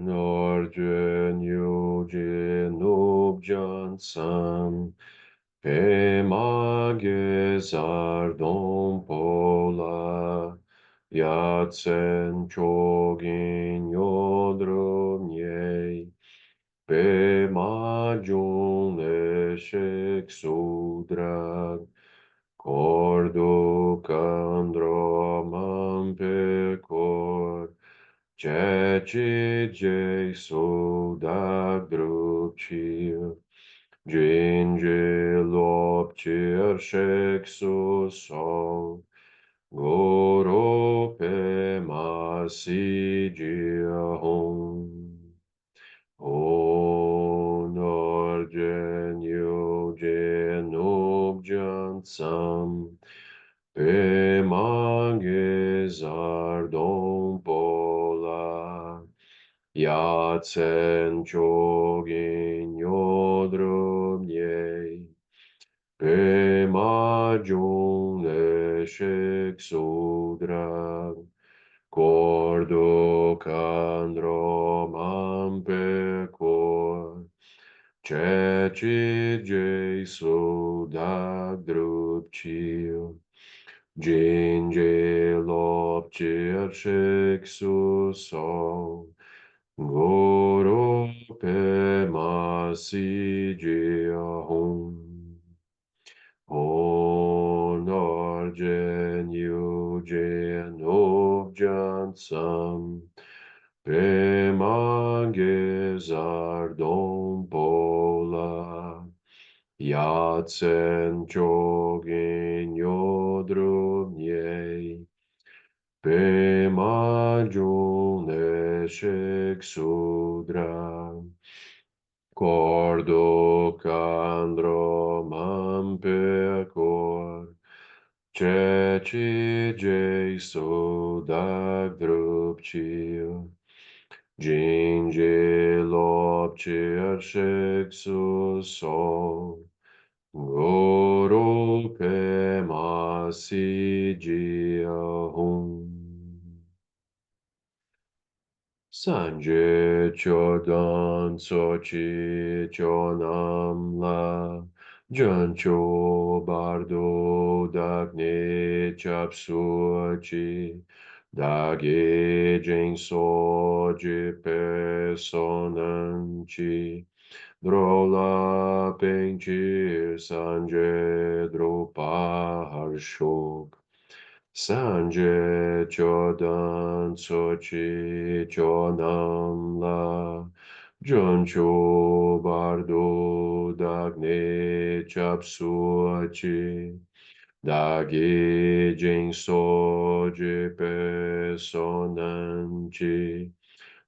Norgen Yujin Nubjan Sam Pemagezar Dom Pola Yatsen Chogin Yodromye Pemajun Eshek Sudrag Cordo Candromam Pecor Ceci Jesu dag drupčil, Džinži lopčir šeksu sol, Goro pe masi hon. Honor geniu genub jansam, Pe magezar dom pola, Yatsen chogin yodrumye, Pe majun eshek sudra, Cordo candro mampecor, Ceci Jesu dag drupčil, Ginge lopcir sol, Goro pe masi hon. Honor geniu genov jansam, Pe magezar dom pola, Yatsen chogin yodrumye, Pe majun eshek sudra, Cordo candro mampecor, Ceci Jesu dag drupčil, Ginge lopcir sheksu sol, Goro pe masi hon. Sanje chodan sochi chonam la, Jancho bardo dagne chapsuachi, Dage jen soji personanchi, Drola penchir sanje dropa harshok. Sanje chodan sochi chonam la, Joncho bardo dagne chapsuachi, Dagi jing soji personanchi,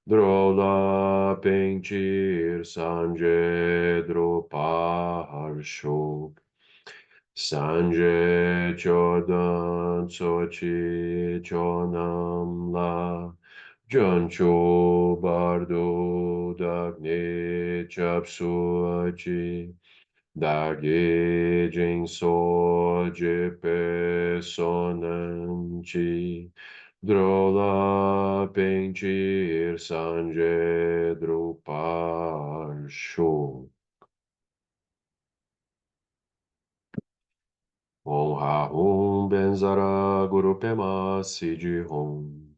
Drola penchir sanje dropa harshok. Sanje chodan sochi chonam la, Jancho bardo dagne chapsuachi, Dagi jing soji personanchi, Drola penchir sanje druparsho. Om Ha Om Benzara Guru Pema Siji Hom.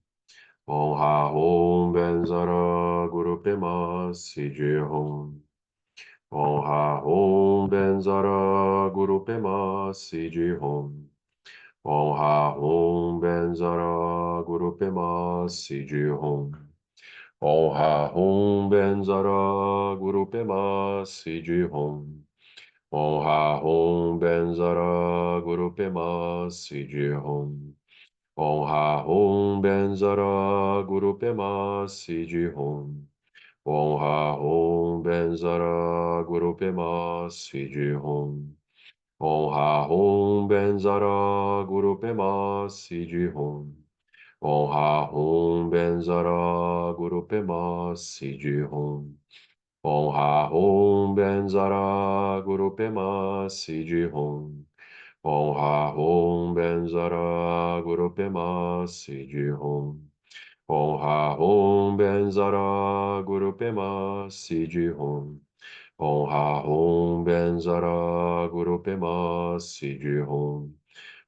Om Ha Om Benzara Guru Pema Siji Hom. Om Ha Om Benzara Guru Pema Siji Hom. Om Ha Om Benzara Guru Pema Siji Hom. Om Ha Om Benzara Guru Pema Siji Hom. Om Ha Om Benzara Guru Pema Siji Hom. Om Ha Om Benzara Guru Pema Siji Hom. Om Ha Om Benzara Guru Pema Siji Hom. Om Ha Om Benzara Guru Pema Siji Hom. Om Ha Om Benzara Guru Pema Siji Hom. Om Ha Om Benzara Guru Pema Siji Hom. Om Ha Om Benzara Guru Pema Siji Hom. Om Ha Om Benzara Guru Pema Sidi Hum. Om Ha Om Benzara Guru Pema Sidi Hum.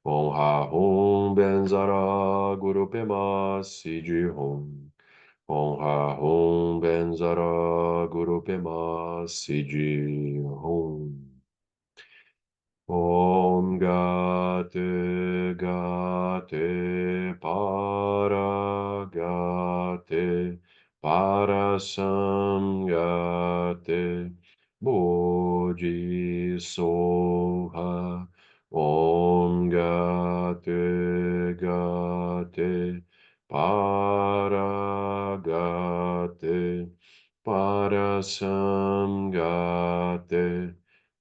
Om Ha Om Benzara Guru Pema Sidi Hum. Om Ha Om Benzara Guru Pema Sidi Hum. Om Gate Gate Para Gate Para Samgate Bodhi Soha. Om Gate Gate Para Gate Para Samgate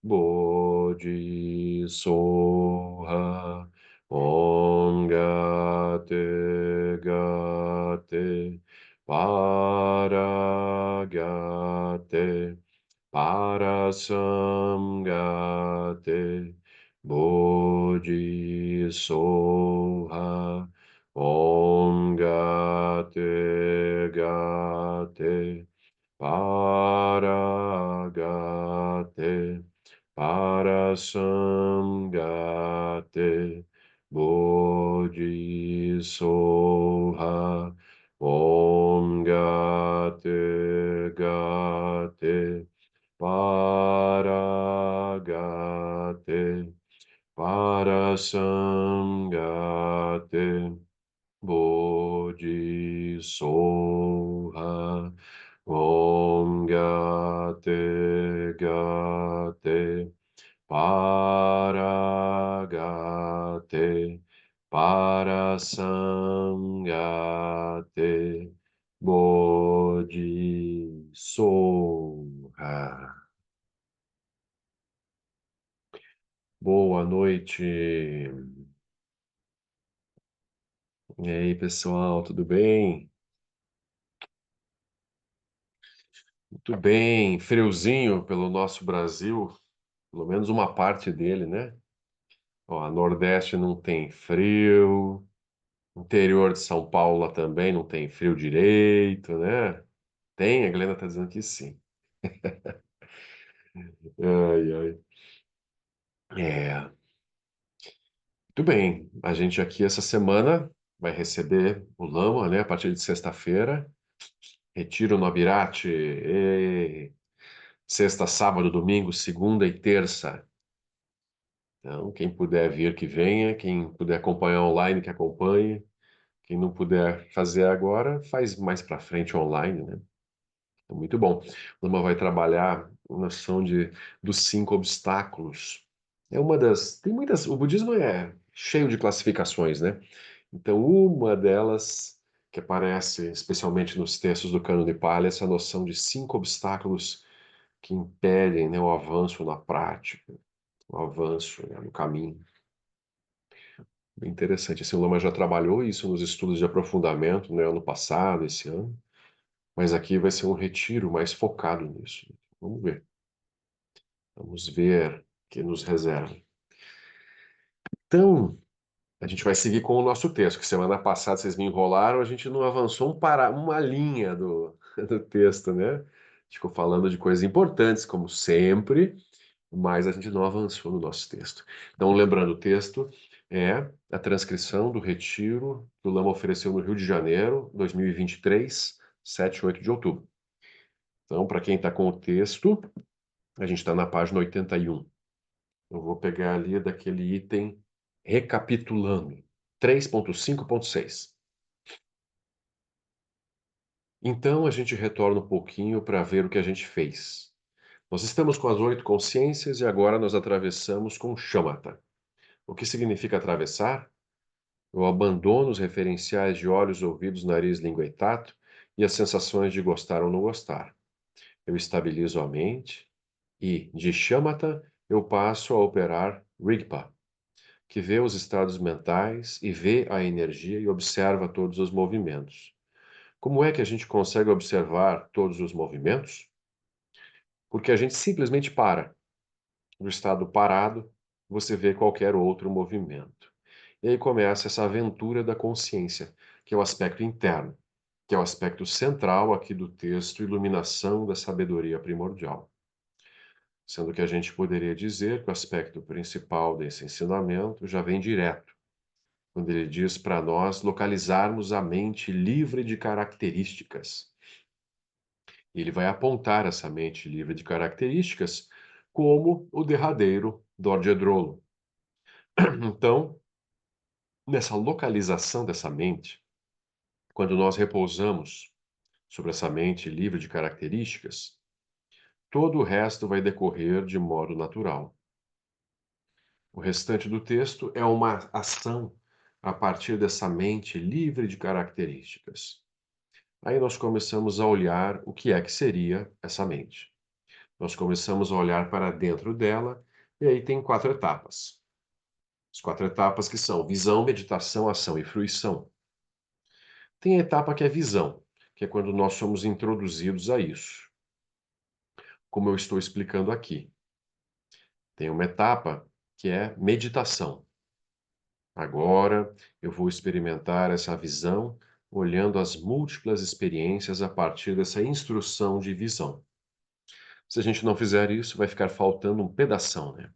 Bodhi Soha. Om Gate Gate Para Gate Para Samgate Bodhi Soha. Om Gate Gate Para Gate Para Samgate Bodhi Soha. Om Gate Gate Para Gate Para Samgate Bodhi Soha. Om Gate Gate Para Gate Para Samgate Bodhi Soha. Boa noite. E aí, pessoal, tudo bem? Muito bem, friozinho pelo nosso Brasil, pelo menos uma parte dele, né? Ó, a Nordeste não tem frio, interior de São Paulo também não tem frio direito, né? Tem, a Glenda tá dizendo que sim. Ai, ai. É, muito bem. A gente aqui essa semana vai receber o Lama, né? A partir de sexta-feira. Retiro no Abirate, sexta, sábado, domingo, segunda e terça. Então, quem puder vir, que venha. Quem puder acompanhar online, que acompanhe. Quem não puder fazer agora, faz mais para frente online, né? Então, muito bom. Lama vai trabalhar a noção dos 5 obstáculos. É uma das. Tem muitas. O budismo é cheio de classificações, né? Então, uma delas, que aparece especialmente nos textos do Cânone Pali, é essa noção de 5 obstáculos que impedem, né, o avanço na prática, o avanço, né, no caminho. Bem interessante. Assim, o Lama já trabalhou isso nos estudos de aprofundamento, né, ano passado, esse ano, mas aqui vai ser um retiro mais focado nisso. Vamos ver. Vamos ver o que nos reserva. Então, a gente vai seguir com o nosso texto, que semana passada vocês me enrolaram, a gente não avançou uma linha do texto, né? Ficou falando de coisas importantes, como sempre, mas a gente não avançou no nosso texto. Então, lembrando, o texto é a transcrição do retiro que o Lama ofereceu no Rio de Janeiro, 2023, 7 e 8 de outubro. Então, para quem está com o texto, a gente está na página 81. Eu vou pegar ali daquele item recapitulando, 3.5.6. Então, a gente retorna um pouquinho para ver o que a gente fez. Nós estamos com as 8 consciências e agora nós atravessamos com Shamatha. O que significa atravessar? Eu abandono os referenciais de olhos, ouvidos, nariz, língua e tato e as sensações de gostar ou não gostar. Eu estabilizo a mente e, de Shamatha, eu passo a operar Rigpa, que vê os estados mentais e vê a energia e observa todos os movimentos. Como é que a gente consegue observar todos os movimentos? Porque a gente simplesmente para. No estado parado, você vê qualquer outro movimento. E aí começa essa aventura da consciência, que é o aspecto interno. que é o aspecto central aqui do texto, iluminação da sabedoria primordial. Sendo que a gente poderia dizer que o aspecto principal desse ensinamento já vem direto, quando ele diz para nós localizarmos a mente livre de características. Ele vai apontar essa mente livre de características como o derradeiro Dorjedrolo. Então, nessa localização dessa mente, quando nós repousamos sobre essa mente livre de características, todo o resto vai decorrer de modo natural. O restante do texto é uma ação a partir dessa mente livre de características. Aí nós começamos a olhar o que é que seria essa mente. Nós começamos a olhar para dentro dela, e aí tem 4 etapas. As 4 etapas que são visão, meditação, ação e fruição. Tem a etapa que é visão, que é quando nós somos introduzidos a isso, como eu estou explicando aqui. Tem uma etapa que é meditação. Agora eu vou experimentar essa visão olhando as múltiplas experiências a partir dessa instrução de visão. Se a gente não fizer isso, vai ficar faltando um pedação, né?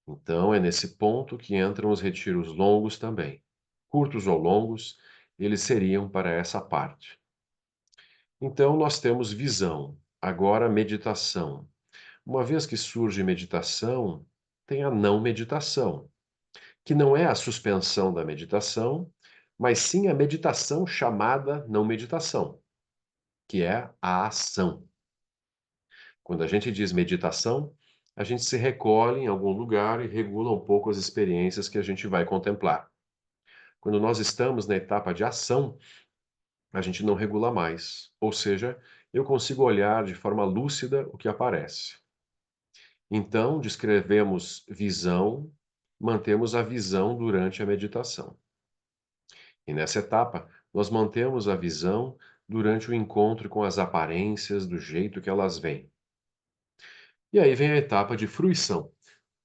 Então é nesse ponto que entram os retiros longos também. Curtos ou longos, eles seriam para essa parte. Então nós temos visão, agora meditação. Uma vez que surge meditação, tem a não meditação, que não é a suspensão da meditação, mas sim a meditação chamada não meditação, que é a ação. Quando a gente diz meditação, a gente se recolhe em algum lugar e regula um pouco as experiências que a gente vai contemplar. Quando nós estamos na etapa de ação, a gente não regula mais, ou seja, eu consigo olhar de forma lúcida o que aparece. Então, descrevemos visão, mantemos a visão durante a meditação. E nessa etapa, nós mantemos a visão durante o encontro com as aparências do jeito que elas vêm. E aí vem a etapa de fruição,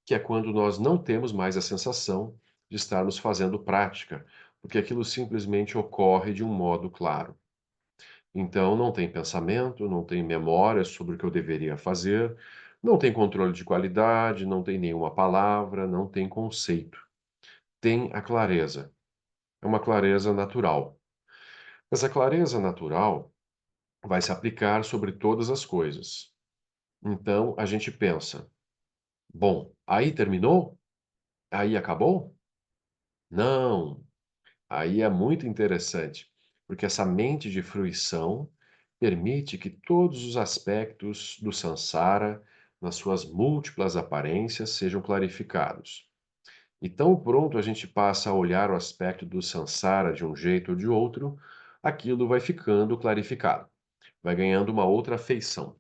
que é quando nós não temos mais a sensação de estarmos fazendo prática, porque aquilo simplesmente ocorre de um modo claro. Então, não tem pensamento, não tem memória sobre o que eu deveria fazer, não tem controle de qualidade, não tem nenhuma palavra, não tem conceito. Tem a clareza. É uma clareza natural. Essa clareza natural vai se aplicar sobre todas as coisas. Então, a gente pensa: bom, aí terminou? Aí acabou? Não. Aí é muito interessante, porque essa mente de fruição permite que todos os aspectos do samsara, nas suas múltiplas aparências, sejam clarificados. E tão pronto a gente passa a olhar o aspecto do samsara de um jeito ou de outro, aquilo vai ficando clarificado, vai ganhando uma outra feição.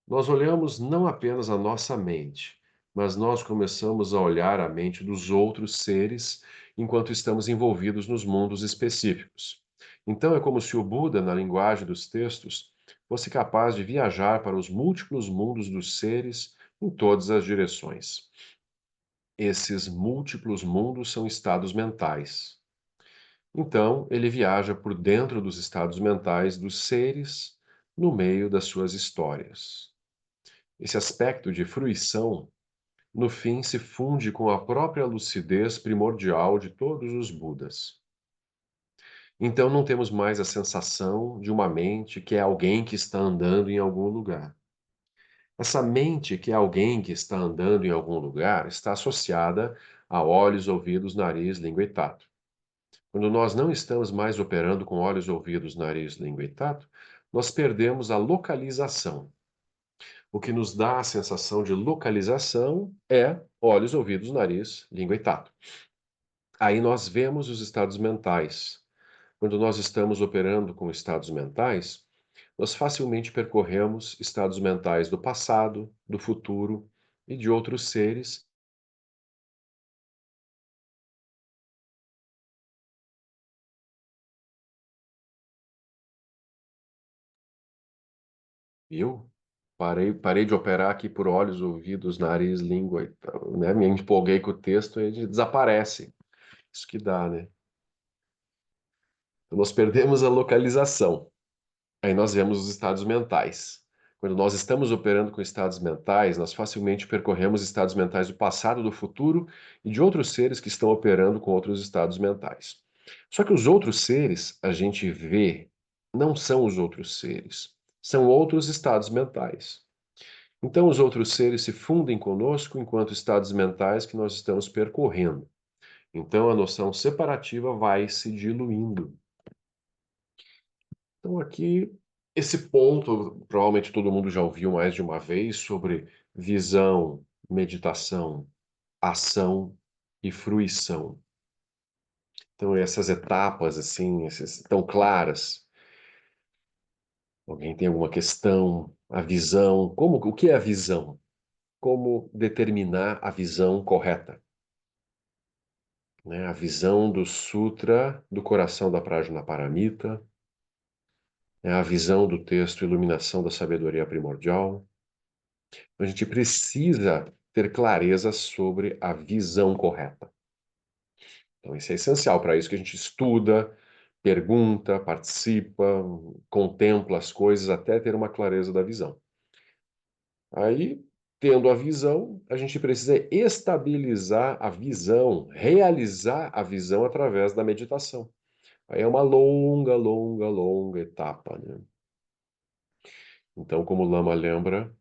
Nós olhamos não apenas a nossa mente, mas nós começamos a olhar a mente dos outros seres enquanto estamos envolvidos nos mundos específicos. Então é como se o Buda, na linguagem dos textos, fosse capaz de viajar para os múltiplos mundos dos seres em todas as direções. Esses múltiplos mundos são estados mentais. Então, ele viaja por dentro dos estados mentais dos seres no meio das suas histórias. Esse aspecto de fruição, no fim, se funde com a própria lucidez primordial de todos os Budas. Então, não temos mais a sensação de uma mente que é alguém que está andando em algum lugar. Essa mente que é alguém que está andando em algum lugar está associada a olhos, ouvidos, nariz, língua e tato. Quando nós não estamos mais operando com olhos, ouvidos, nariz, língua e tato, nós perdemos a localização. O que nos dá a sensação de localização é olhos, ouvidos, nariz, língua e tato. Aí nós vemos os estados mentais. Quando nós estamos operando com estados mentais, nós facilmente percorremos estados mentais do passado, do futuro e de outros seres. Eu parei de operar aqui por olhos, ouvidos, nariz, língua e tal, né? Me empolguei com o texto e ele desaparece. Isso que dá, né? Então, nós perdemos a localização. Aí nós vemos os estados mentais. Quando nós estamos operando com estados mentais, nós facilmente percorremos estados mentais do passado, do futuro e de outros seres que estão operando com outros estados mentais. Só que os outros seres, a gente vê, não são os outros seres, são outros estados mentais. Então, os outros seres se fundem conosco enquanto estados mentais que nós estamos percorrendo. Então, a noção separativa vai se diluindo. Então, aqui, esse ponto, provavelmente todo mundo já ouviu mais de uma vez sobre visão, meditação, ação e fruição. Então, essas etapas, assim, tão claras. Alguém tem alguma questão? A visão, o que é a visão? Como determinar a visão correta? Né? A visão do Sutra do Coração da Prajnaparamita, é a visão do texto Iluminação da Sabedoria Primordial. A gente precisa ter clareza sobre a visão correta. Então, isso é essencial, para isso que a gente estuda, pergunta, participa, contempla as coisas até ter uma clareza da visão. Aí, tendo a visão, a gente precisa estabilizar a visão, realizar a visão através da meditação. Aí é uma longa, longa, longa etapa, né? Então, como o Lama lembra,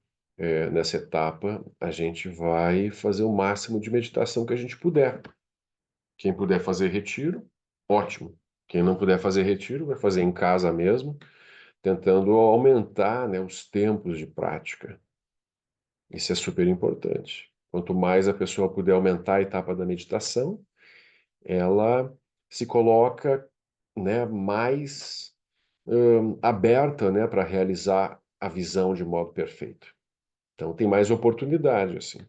nessa etapa a gente vai fazer o máximo de meditação que a gente puder. Quem puder fazer retiro, ótimo. Quem não puder fazer retiro, vai fazer em casa mesmo, tentando aumentar, né, os tempos de prática. Isso é super importante. Quanto mais a pessoa puder aumentar a etapa da meditação, ela se coloca, né, mais aberta, né, para realizar a visão de modo perfeito. Então tem mais oportunidade, assim.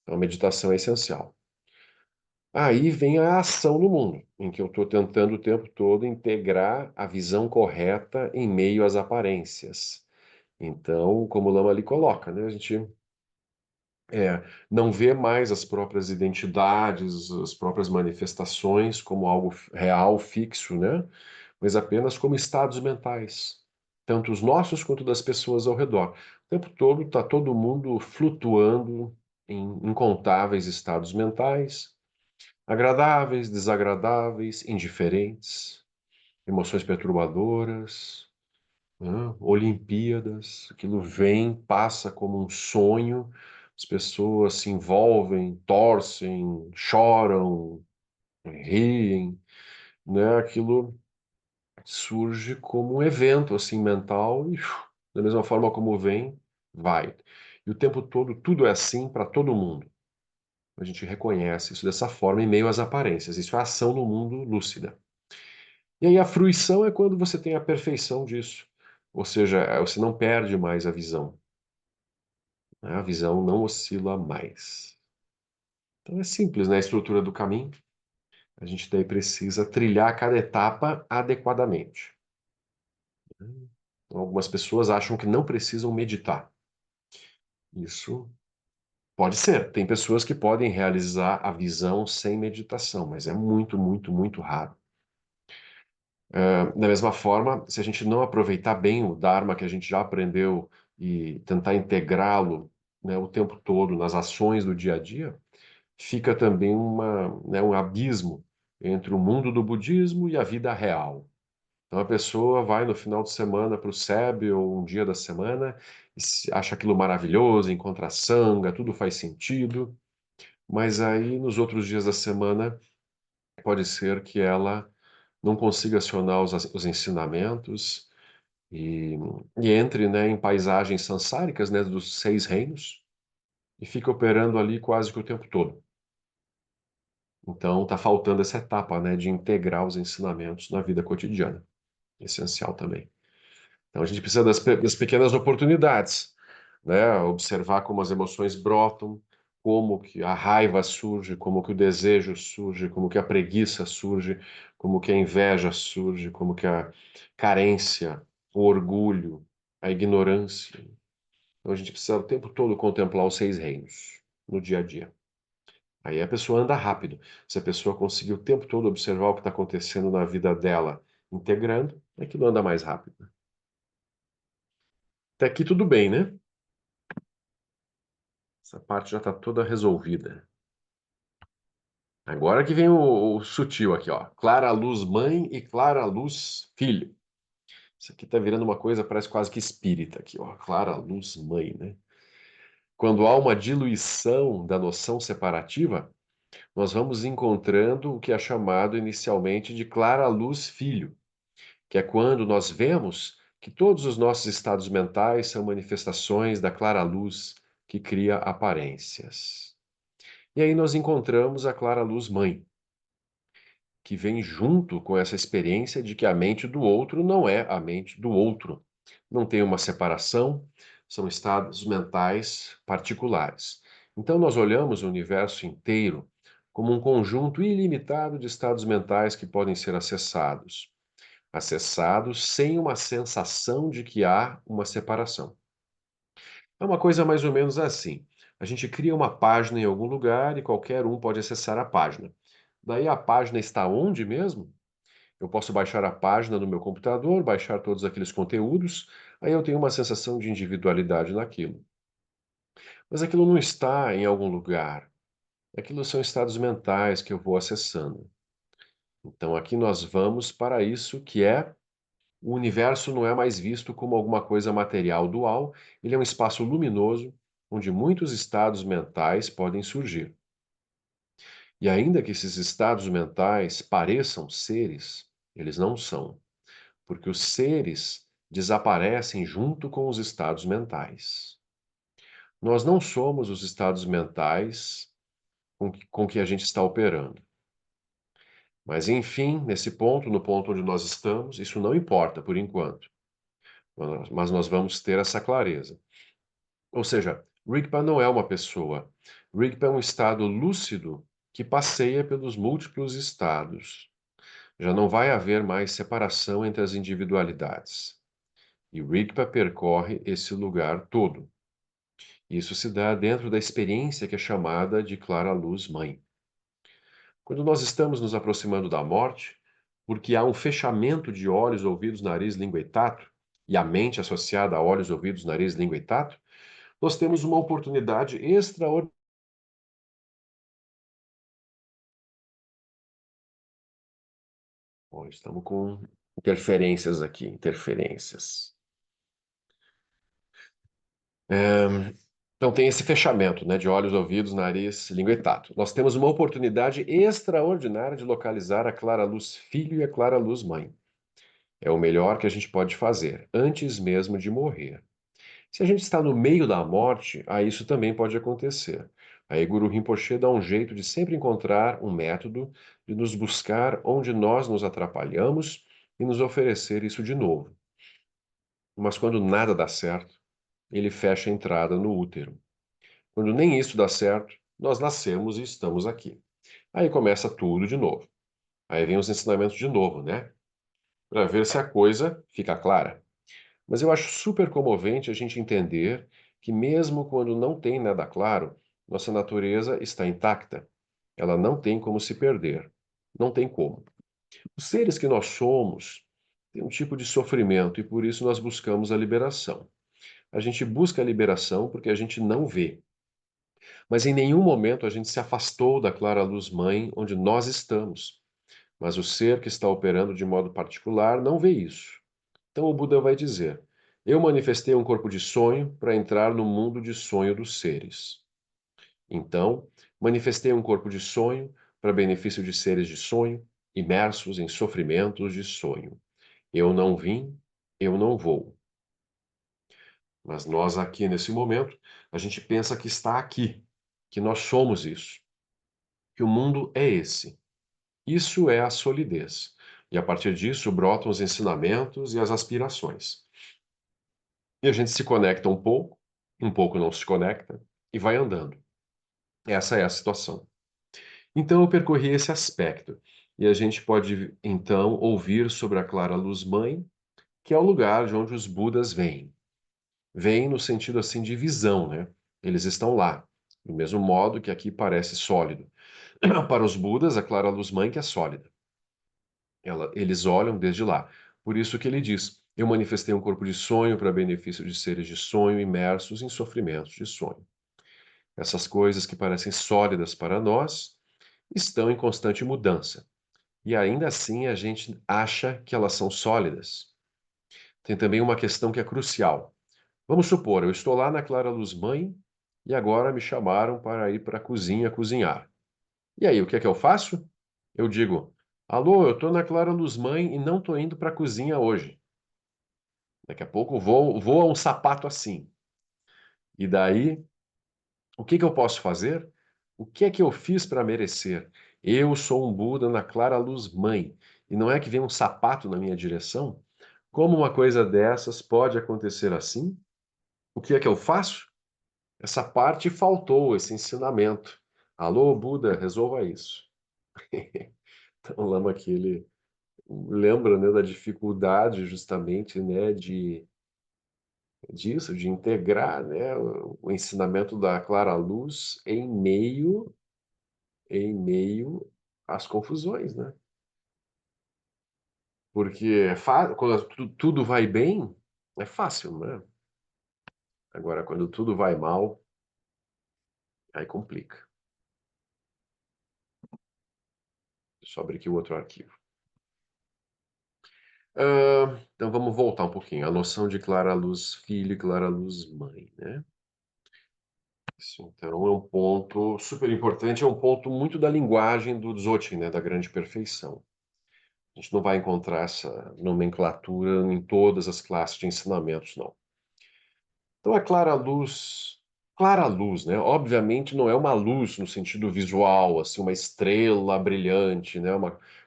Então a meditação é essencial. Aí vem a ação no mundo, em que eu estou tentando o tempo todo integrar a visão correta em meio às aparências. Então, como o Lama ali coloca, né, a gente não vê mais as próprias identidades, as próprias manifestações como algo real, fixo, né? Mas apenas como estados mentais, tanto os nossos quanto das pessoas ao redor. O tempo todo está todo mundo flutuando em incontáveis estados mentais, agradáveis, desagradáveis, indiferentes, emoções perturbadoras, né? Olimpíadas, aquilo vem, passa como um sonho, as pessoas se envolvem, torcem, choram, riem, né? Aquilo surge como um evento assim mental e da mesma forma como vem, vai. E o tempo todo tudo é assim para todo mundo. A gente reconhece isso dessa forma em meio às aparências. Isso é ação no mundo lúcida. E aí a fruição é quando você tem a perfeição disso. Ou seja, você não perde mais a visão, né? A visão não oscila mais. Então é simples, né? A estrutura do caminho. A gente daí precisa trilhar cada etapa adequadamente. Então, algumas pessoas acham que não precisam meditar. Isso pode ser. Tem pessoas que podem realizar a visão sem meditação, mas é muito, muito, muito raro. Da mesma forma, se a gente não aproveitar bem o Dharma que a gente já aprendeu e tentar integrá-lo, né, o tempo todo nas ações do dia a dia, fica também né, um abismo entre o mundo do budismo e a vida real. Então a pessoa vai no final de semana para o SEB ou um dia da semana e acha aquilo maravilhoso, encontra a sanga, tudo faz sentido, mas aí nos outros dias da semana pode ser que ela não consiga acionar os ensinamentos e, e entre, né, em paisagens sansáricas, né, dos seis reinos e fica operando ali quase que o tempo todo. Então, está faltando essa etapa, né, de integrar os ensinamentos na vida cotidiana. Essencial também. Então, a gente precisa das pequenas oportunidades, né? Observar como as emoções brotam, como que a raiva surge, como que o desejo surge, como que a preguiça surge, como que a inveja surge, como que a carência, o orgulho, a ignorância. Então, a gente precisa o tempo todo contemplar os seis reinos no dia a dia. Aí a pessoa anda rápido. Se a pessoa conseguir o tempo todo observar o que está acontecendo na vida dela, integrando, aquilo anda mais rápido. Até aqui tudo bem, né? Essa parte já está toda resolvida. Agora que vem o sutil aqui, ó. Clara luz mãe e clara luz filho. Isso aqui está virando uma coisa, parece quase que espírita aqui, ó. Clara luz mãe, né? Quando há uma diluição da noção separativa, nós vamos encontrando o que é chamado inicialmente de clara luz filho, que é quando nós vemos que todos os nossos estados mentais são manifestações da clara luz que cria aparências. E aí nós encontramos a clara luz mãe, que vem junto com essa experiência de que a mente do outro não é a mente do outro. Não tem uma separação, são estados mentais particulares. Então, nós olhamos o universo inteiro como um conjunto ilimitado de estados mentais que podem ser acessados. Acessados sem uma sensação de que há uma separação. É uma coisa mais ou menos assim. A gente cria uma página em algum lugar e qualquer um pode acessar a página. Daí a página está onde mesmo? Eu posso baixar a página no meu computador, baixar todos aqueles conteúdos, aí eu tenho uma sensação de individualidade naquilo. Mas aquilo não está em algum lugar. Aquilo são estados mentais que eu vou acessando. Então aqui nós vamos para isso que é o universo não é mais visto como alguma coisa material dual, ele é um espaço luminoso onde muitos estados mentais podem surgir. E ainda que esses estados mentais pareçam seres, eles não são. Porque os seres desaparecem junto com os estados mentais. Nós não somos os estados mentais com que a gente está operando. Mas, enfim, nesse ponto, no ponto onde nós estamos, isso não importa por enquanto. Mas nós vamos ter essa clareza. Ou seja, Rigpa não é uma pessoa. Rigpa é um estado lúcido que passeia pelos múltiplos estados. Já não vai haver mais separação entre as individualidades. E Rigpa percorre esse lugar todo. Isso se dá dentro da experiência que é chamada de clara luz mãe. Quando nós estamos nos aproximando da morte, porque há um fechamento de olhos, ouvidos, nariz, língua e tato, e a mente associada a olhos, ouvidos, nariz, língua e tato, nós temos uma oportunidade extraordinária. Bom, estamos com interferências aqui, interferências. Então tem esse fechamento, né, de olhos, ouvidos, nariz, língua e tato. Nós temos uma oportunidade extraordinária de localizar a clara luz filho e a clara luz mãe. É o melhor que a gente pode fazer, antes mesmo de morrer. Se a gente está no meio da morte, aí isso também pode acontecer. Aí Guru Rinpoche dá um jeito de sempre encontrar um método de nos buscar onde nós nos atrapalhamos e nos oferecer isso de novo. Mas quando nada dá certo, ele fecha a entrada no útero. Quando nem isso dá certo, nós nascemos e estamos aqui. Aí começa tudo de novo. Aí vem os ensinamentos de novo, né? Para ver se a coisa fica clara. Mas eu acho super comovente a gente entender que, mesmo quando não tem nada claro, nossa natureza está intacta. Ela não tem como se perder. Não tem como. Os seres que nós somos têm um tipo de sofrimento e por isso nós buscamos a liberação. A gente busca a liberação porque a gente não vê. Mas em nenhum momento a gente se afastou da clara luz mãe onde nós estamos. Mas o ser que está operando de modo particular não vê isso. Então o Buda vai dizer: eu manifestei um corpo de sonho para entrar no mundo de sonho dos seres. Então, manifestei um corpo de sonho para benefício de seres de sonho, imersos em sofrimentos de sonho. Eu não vim, eu não vou. Mas nós aqui nesse momento, a gente pensa que está aqui, que nós somos isso, que o mundo é esse. Isso é a solidez. E a partir disso brotam os ensinamentos e as aspirações. E a gente se conecta um pouco não se conecta, e vai andando. Essa é a situação. Então eu percorri esse aspecto. E a gente pode, então, ouvir sobre a clara luz mãe, que é o lugar de onde os Budas vêm. Vêm no sentido assim de visão, né? Eles estão lá, do mesmo modo que aqui parece sólido. Para os Budas, a clara luz mãe que é sólida. Eles olham desde lá. Por isso que ele diz: eu manifestei um corpo de sonho para benefício de seres de sonho imersos em sofrimentos de sonho. Essas coisas que parecem sólidas para nós estão em constante mudança. E ainda assim a gente acha que elas são sólidas. Tem também uma questão que é crucial. Vamos supor, eu estou lá na Clara Luz Mãe e agora me chamaram para ir para a cozinha cozinhar. E aí, o que é que eu faço? Eu digo: alô, eu estou na Clara Luz Mãe e não estou indo para a cozinha hoje. Daqui a pouco voa um sapato assim. E daí, o que que eu posso fazer? O que é que eu fiz para merecer? Eu sou um Buda na Clara Luz Mãe. E não é que vem um sapato na minha direção? Como uma coisa dessas pode acontecer assim? O que é que eu faço? Essa parte faltou, esse ensinamento. Alô, Buda, resolva isso. Então, o Lama aqui, ele lembra, né, da dificuldade justamente, né, disso, de integrar, né, o ensinamento da clara luz em meio às confusões, né? Porque quando tudo vai bem, é fácil, né? Agora, quando tudo vai mal, aí complica. Deixa eu abrir aqui o outro arquivo. Então vamos voltar um pouquinho. A noção de clara luz filho e clara luz mãe, né? Isso, então, é um ponto super importante, é um ponto muito da linguagem do Dzogchen, né, da grande perfeição. A gente não vai encontrar essa nomenclatura em todas as classes de ensinamentos, não. Então, a clara luz, né? Obviamente não é uma luz no sentido visual, assim, uma estrela brilhante, né?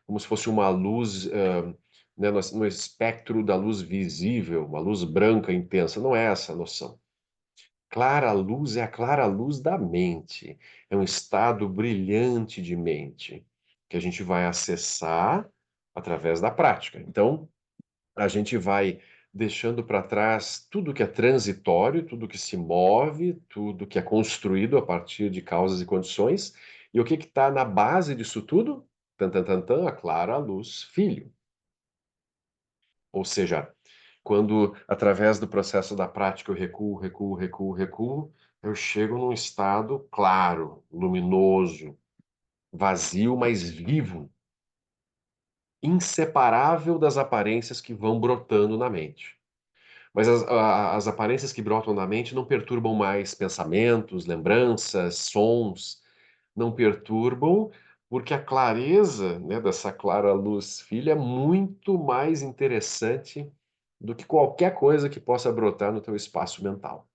Como se fosse uma luz, né, no espectro da luz visível, uma luz branca intensa. Não é essa a noção. Clara luz é a clara luz da mente. É um estado brilhante de mente que a gente vai acessar através da prática. Então, a gente vai deixando para trás tudo que é transitório, tudo que se move, tudo que é construído a partir de causas e condições. E o que está na base disso tudo? Tan, tan, tan, tan, a clara luz, filho. Ou seja, quando, através do processo da prática, eu recuo, recuo, recuo, recuo, eu chego num estado claro, luminoso, vazio, mas vivo, inseparável das aparências que vão brotando na mente. Mas as aparências que brotam na mente não perturbam mais pensamentos, lembranças, sons, não perturbam, porque a clareza, né, dessa clara luz filha é muito mais interessante do que qualquer coisa que possa brotar no teu espaço mental.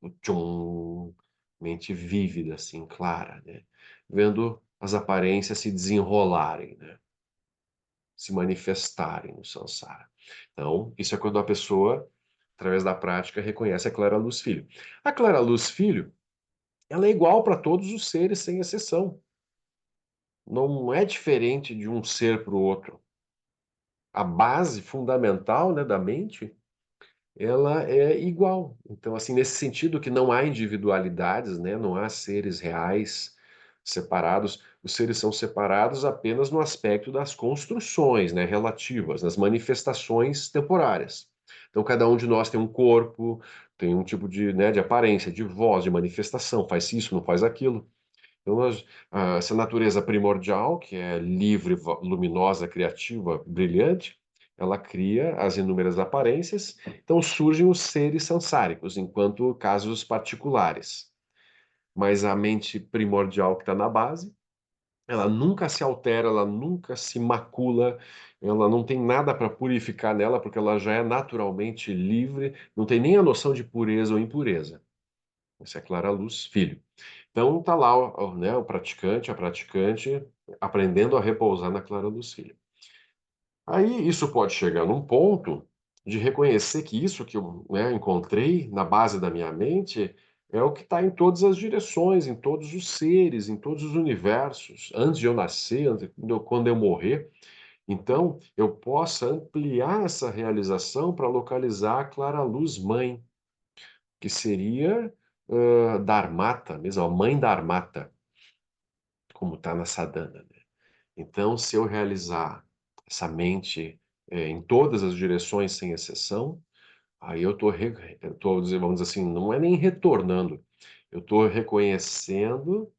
O tchum, mente vívida, assim, clara, né? Vendo as aparências se desenrolarem, né? Se manifestarem no samsara. Então, isso é quando a pessoa, através da prática, reconhece a clara luz filho. A clara luz filho, ela é igual para todos os seres, sem exceção. Não é diferente de um ser para o outro. A base fundamental, né, da mente, ela é igual. Então, assim, nesse sentido que não há individualidades, né, não há seres reais separados. Os seres são separados apenas no aspecto das construções, né, relativas, nas manifestações temporárias. Então, cada um de nós tem um corpo, tem um tipo de, né, de aparência, de voz, de manifestação, faz isso, não faz aquilo. Então, essa natureza primordial, que é livre, luminosa, criativa, brilhante, ela cria as inúmeras aparências. Então, surgem os seres sansáricos, enquanto casos particulares. Mas a mente primordial que está na base, ela nunca se altera, ela nunca se macula, ela não tem nada para purificar nela, porque ela já é naturalmente livre, não tem nem a noção de pureza ou impureza. Essa é a clara luz, filho. Então tá lá né, o praticante, a praticante, aprendendo a repousar na clara luz filho. Aí isso pode chegar num ponto de reconhecer que isso que eu, né, encontrei na base da minha mente é o que está em todas as direções, em todos os seres, em todos os universos, antes de eu nascer, quando eu morrer. Então, eu possa ampliar essa realização para localizar a clara luz mãe, que seria Dharmata, mesmo, a mãe Dharmata, como está na sadhana, né? Então, se eu realizar essa mente em todas as direções, sem exceção, aí eu estou, vamos dizer assim, não é nem retornando, eu estou reconhecendo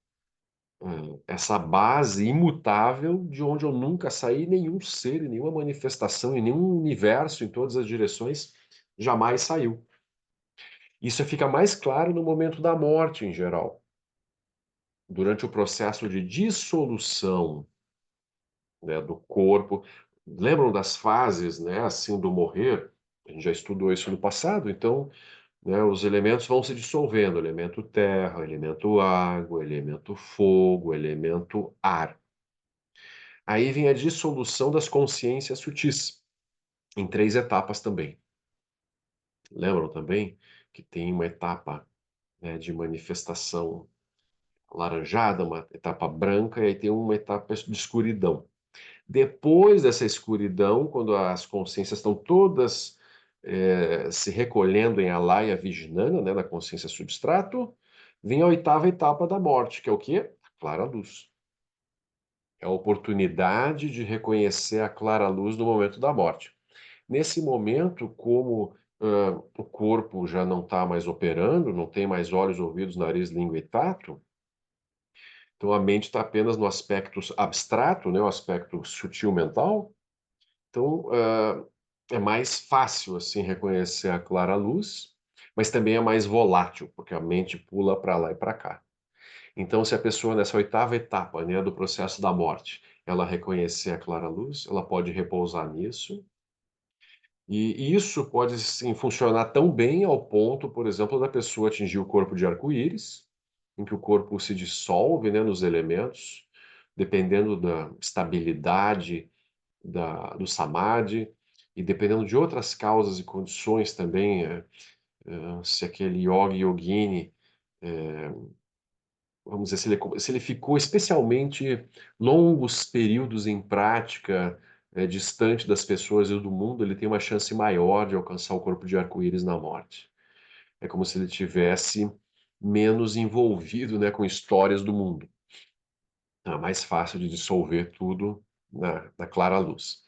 essa base imutável de onde eu nunca saí, nenhum ser, nenhuma manifestação, em nenhum universo, em todas as direções, jamais saiu. Isso fica mais claro no momento da morte, em geral. Durante o processo de dissolução, né, do corpo. Lembram das fases, né, assim, do morrer? A gente já estudou isso no passado, então, né, os elementos vão se dissolvendo, elemento terra, elemento água, elemento fogo, elemento ar. Aí vem a dissolução das consciências sutis, em 3 etapas também. Lembram também que tem uma etapa, né, de manifestação alaranjada, uma etapa branca, e aí tem uma etapa de escuridão. Depois dessa escuridão, quando as consciências estão todas se recolhendo em Alaya Vijnana, né, da consciência substrato, vem a 8ª etapa da morte, que é o quê? A clara luz. É a oportunidade de reconhecer a clara luz no momento da morte. Nesse momento, como o corpo já não está mais operando, não tem mais olhos, ouvidos, nariz, língua e tato, então a mente está apenas no aspecto abstrato, né, o aspecto sutil mental. Então, é mais fácil, assim, reconhecer a clara luz, mas também é mais volátil, porque a mente pula para lá e para cá. Então, se a pessoa nessa 8ª etapa, né, do processo da morte, ela reconhecer a clara luz, ela pode repousar nisso, e isso pode, sim, funcionar tão bem ao ponto, por exemplo, da pessoa atingir o corpo de arco-íris, em que o corpo se dissolve, né, nos elementos, dependendo da estabilidade do samadhi, e dependendo de outras causas e condições também, se aquele yogi yogini, eh, vamos dizer, se ele ficou especialmente longos períodos em prática, distante das pessoas e do mundo, ele tem uma chance maior de alcançar o corpo de arco-íris na morte. É como se ele tivesse menos envolvido, né, com histórias do mundo. Então é mais fácil de dissolver tudo na clara luz.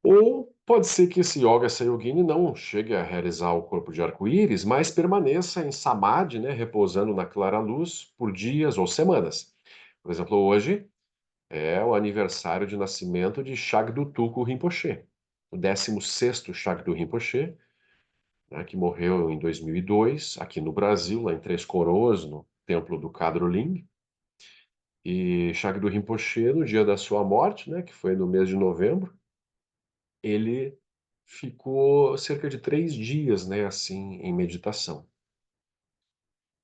Ou pode ser que esse Yoga Sayogini não chegue a realizar o corpo de arco-íris, mas permaneça em Samadhi, né, repousando na clara luz por dias ou semanas. Por exemplo, hoje é o aniversário de nascimento de Shagdu Tulku Rinpoche, o 16º Shagdu Rinpoche, né, que morreu em 2002, aqui no Brasil, lá em Três Coroas, no templo do Kadroling. E Shagdu Rinpoche, no dia da sua morte, né, que foi no mês de novembro, ele ficou cerca de 3 dias, né, assim, em meditação.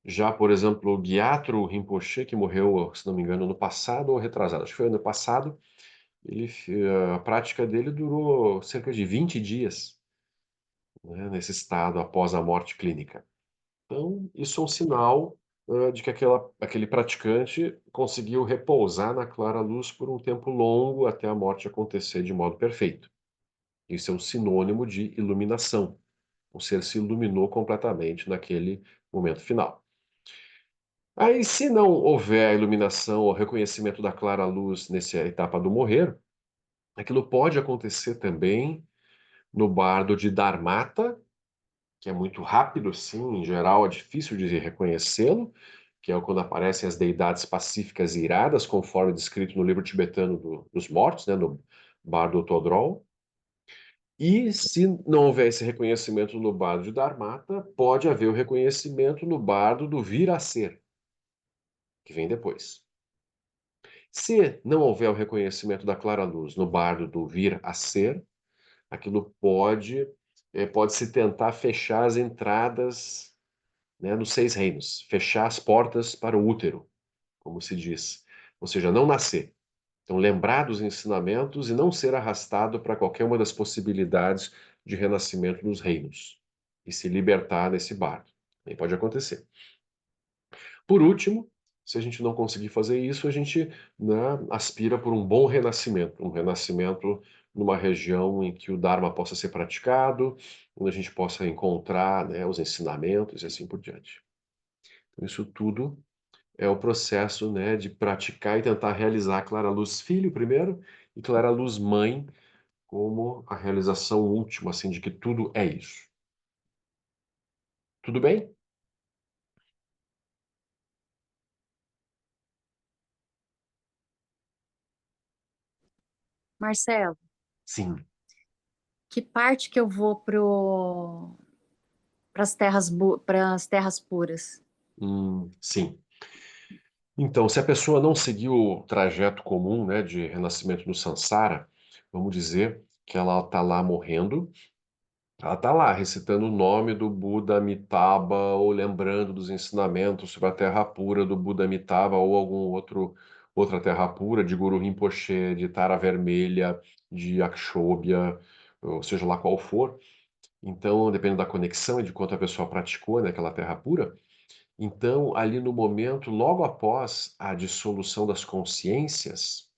Já, por exemplo, o Gyatro Rinpoche, que morreu, se não me engano, ano passado ou retrasado, acho que foi ano passado, a prática dele durou cerca de 20 dias, né, nesse estado após a morte clínica. Então, isso é um sinal de que aquele praticante conseguiu repousar na clara luz por um tempo longo até a morte acontecer de modo perfeito. Isso é um sinônimo de iluminação. O ser se iluminou completamente naquele momento final. Aí, se não houver a iluminação ou reconhecimento da clara luz nessa etapa do morrer, aquilo pode acontecer também no bardo de Dharmata, que é muito rápido, sim, em geral é difícil de reconhecê-lo, que é quando aparecem as deidades pacíficas e iradas, conforme descrito no livro tibetano dos mortos, né, no Bardo Todrol. E se não houver esse reconhecimento no bardo de Dharmata, pode haver o reconhecimento no bardo do vir a ser, que vem depois. Se não houver o reconhecimento da clara luz no bardo do vir a ser, aquilo pode-se tentar fechar as entradas, né, nos 6 reinos, fechar as portas para o útero, como se diz, ou seja, não nascer. Então, lembrar dos ensinamentos e não ser arrastado para qualquer uma das possibilidades de renascimento nos reinos e se libertar desse bardo. Nem pode acontecer. Por último, se a gente não conseguir fazer isso, a gente, né, aspira por um bom renascimento, um renascimento numa região em que o Dharma possa ser praticado, onde a gente possa encontrar, né, os ensinamentos e assim por diante. Então, isso tudo é o processo, né, de praticar e tentar realizar Clara Luz Filho primeiro e Clara Luz Mãe como a realização última, assim, de que tudo é isso. Tudo bem? Marcelo, Sim. que parte que eu vou para as terras puras? Sim. Então, se a pessoa não seguiu o trajeto comum, né, de renascimento no Sansara, vamos dizer que ela está lá morrendo, ela está lá recitando o nome do Buda Amitabha ou lembrando dos ensinamentos sobre a terra pura do Buda Amitabha ou outra terra pura de Guru Rinpoche, de Tara Vermelha, de Akshobhya, ou seja lá qual for. Então, dependendo da conexão e de quanto a pessoa praticou naquela terra pura, então, ali no momento, logo após a dissolução das consciências,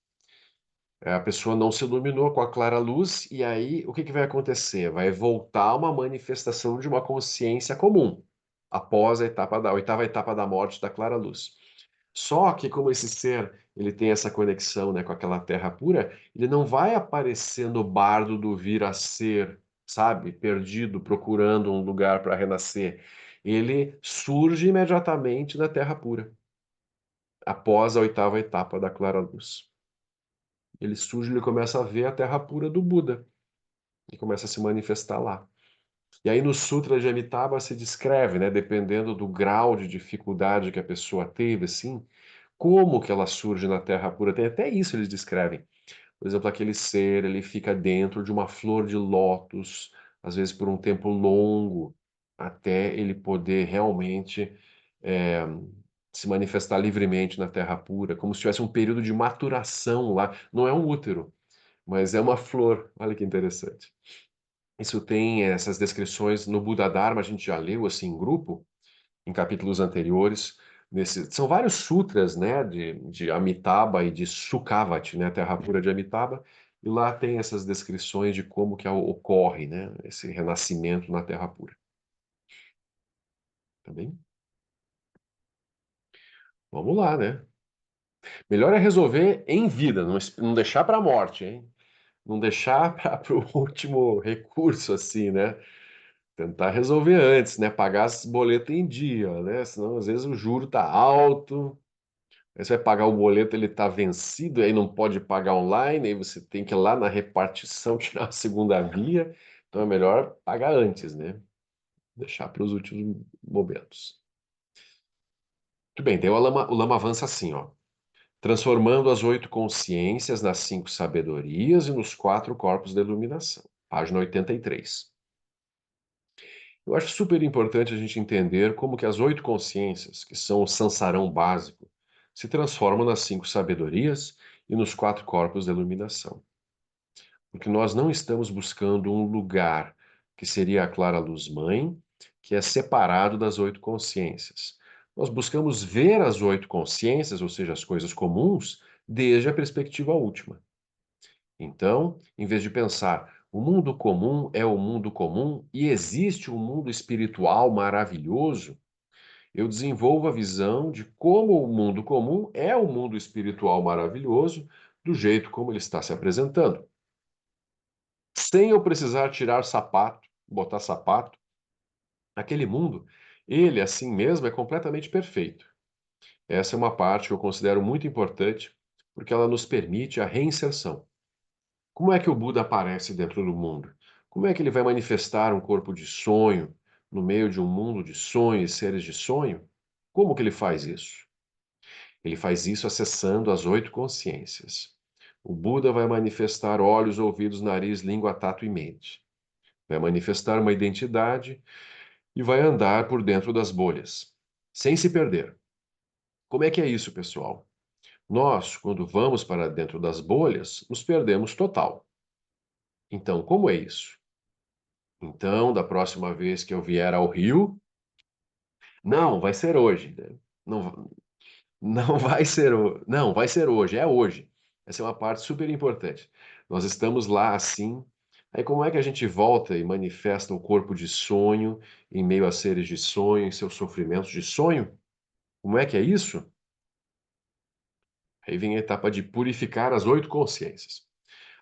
a pessoa não se iluminou com a clara luz, e aí o que que vai acontecer? Vai voltar uma manifestação de uma consciência comum, após a oitava etapa da morte da clara luz. Só que como esse ser, ele tem essa conexão, né, com aquela terra pura, ele não vai aparecer no bardo do vir a ser, sabe, perdido, procurando um lugar para renascer. Ele surge imediatamente na terra pura, após a oitava etapa da clara luz. Ele surge, ele começa a ver a terra pura do Buda e começa a se manifestar lá. E aí no Sutra de Amitabha se descreve, né, dependendo do grau de dificuldade que a pessoa teve, assim, como que ela surge na terra pura. Tem até isso eles descrevem. Por exemplo, aquele ser, ele fica dentro de uma flor de lótus, às vezes por um tempo longo, até ele poder realmente é, se manifestar livremente na terra pura, como se tivesse um período de maturação lá. Não é um útero, mas é uma flor. Olha que interessante. Isso tem essas descrições no Buda Dharma, a gente já leu assim em grupo, em capítulos anteriores. São vários sutras, né, de Amitabha e de Sukhavati, né, a terra pura de Amitabha, e lá tem essas descrições de como que ocorre, né, esse renascimento na terra pura. Tá bem? Vamos lá, né? Melhor é resolver em vida, não deixar para a morte, hein? Não deixar para o último recurso, assim, né? Tentar resolver antes, né? Pagar as boletas em dia, né? Senão, às vezes, o juro tá alto. Aí você vai pagar o boleto, ele tá vencido, aí não pode pagar online, aí você tem que ir lá na repartição tirar a segunda via. Então é melhor pagar antes, né? Deixar para os últimos momentos. Muito bem, daí o Lama avança assim, ó. Transformando as oito consciências nas cinco sabedorias e nos quatro corpos da iluminação. Página 83. Eu acho super importante a gente entender como que as oito consciências, que são o sansarão básico, se transformam nas cinco sabedorias e nos quatro corpos da iluminação. Porque nós não estamos buscando um lugar que seria a clara luz mãe, que é separado das oito consciências. Nós buscamos ver as oito consciências, ou seja, as coisas comuns, desde a perspectiva última. Então, em vez de pensar o mundo comum é o mundo comum e existe um mundo espiritual maravilhoso, eu desenvolvo a visão de como o mundo comum é o mundo espiritual maravilhoso, do jeito como ele está se apresentando. Sem eu precisar tirar sapato, botar sapato, aquele mundo, ele assim mesmo é completamente perfeito. Essa é uma parte que eu considero muito importante, porque ela nos permite a reinserção. Como é que o Buda aparece dentro do mundo? Como é que ele vai manifestar um corpo de sonho no meio de um mundo de sonhos e seres de sonho? Como que ele faz isso? Ele faz isso acessando as oito consciências. O Buda vai manifestar olhos, ouvidos, nariz, língua, tato e mente. Vai manifestar uma identidade e vai andar por dentro das bolhas, sem se perder. Como é que é isso, pessoal? Nós, quando vamos para dentro das bolhas, nos perdemos total. Então, como é isso? Então, da próxima vez que eu vier ao Rio, não, vai ser hoje, né? Não, não vai ser, não, vai ser hoje, é hoje. Essa é uma parte super importante. Nós estamos lá assim. Aí como é que a gente volta e manifesta um corpo de sonho em meio a seres de sonho, em seus sofrimentos de sonho? Como é que é isso? Aí vem a etapa de purificar as oito consciências.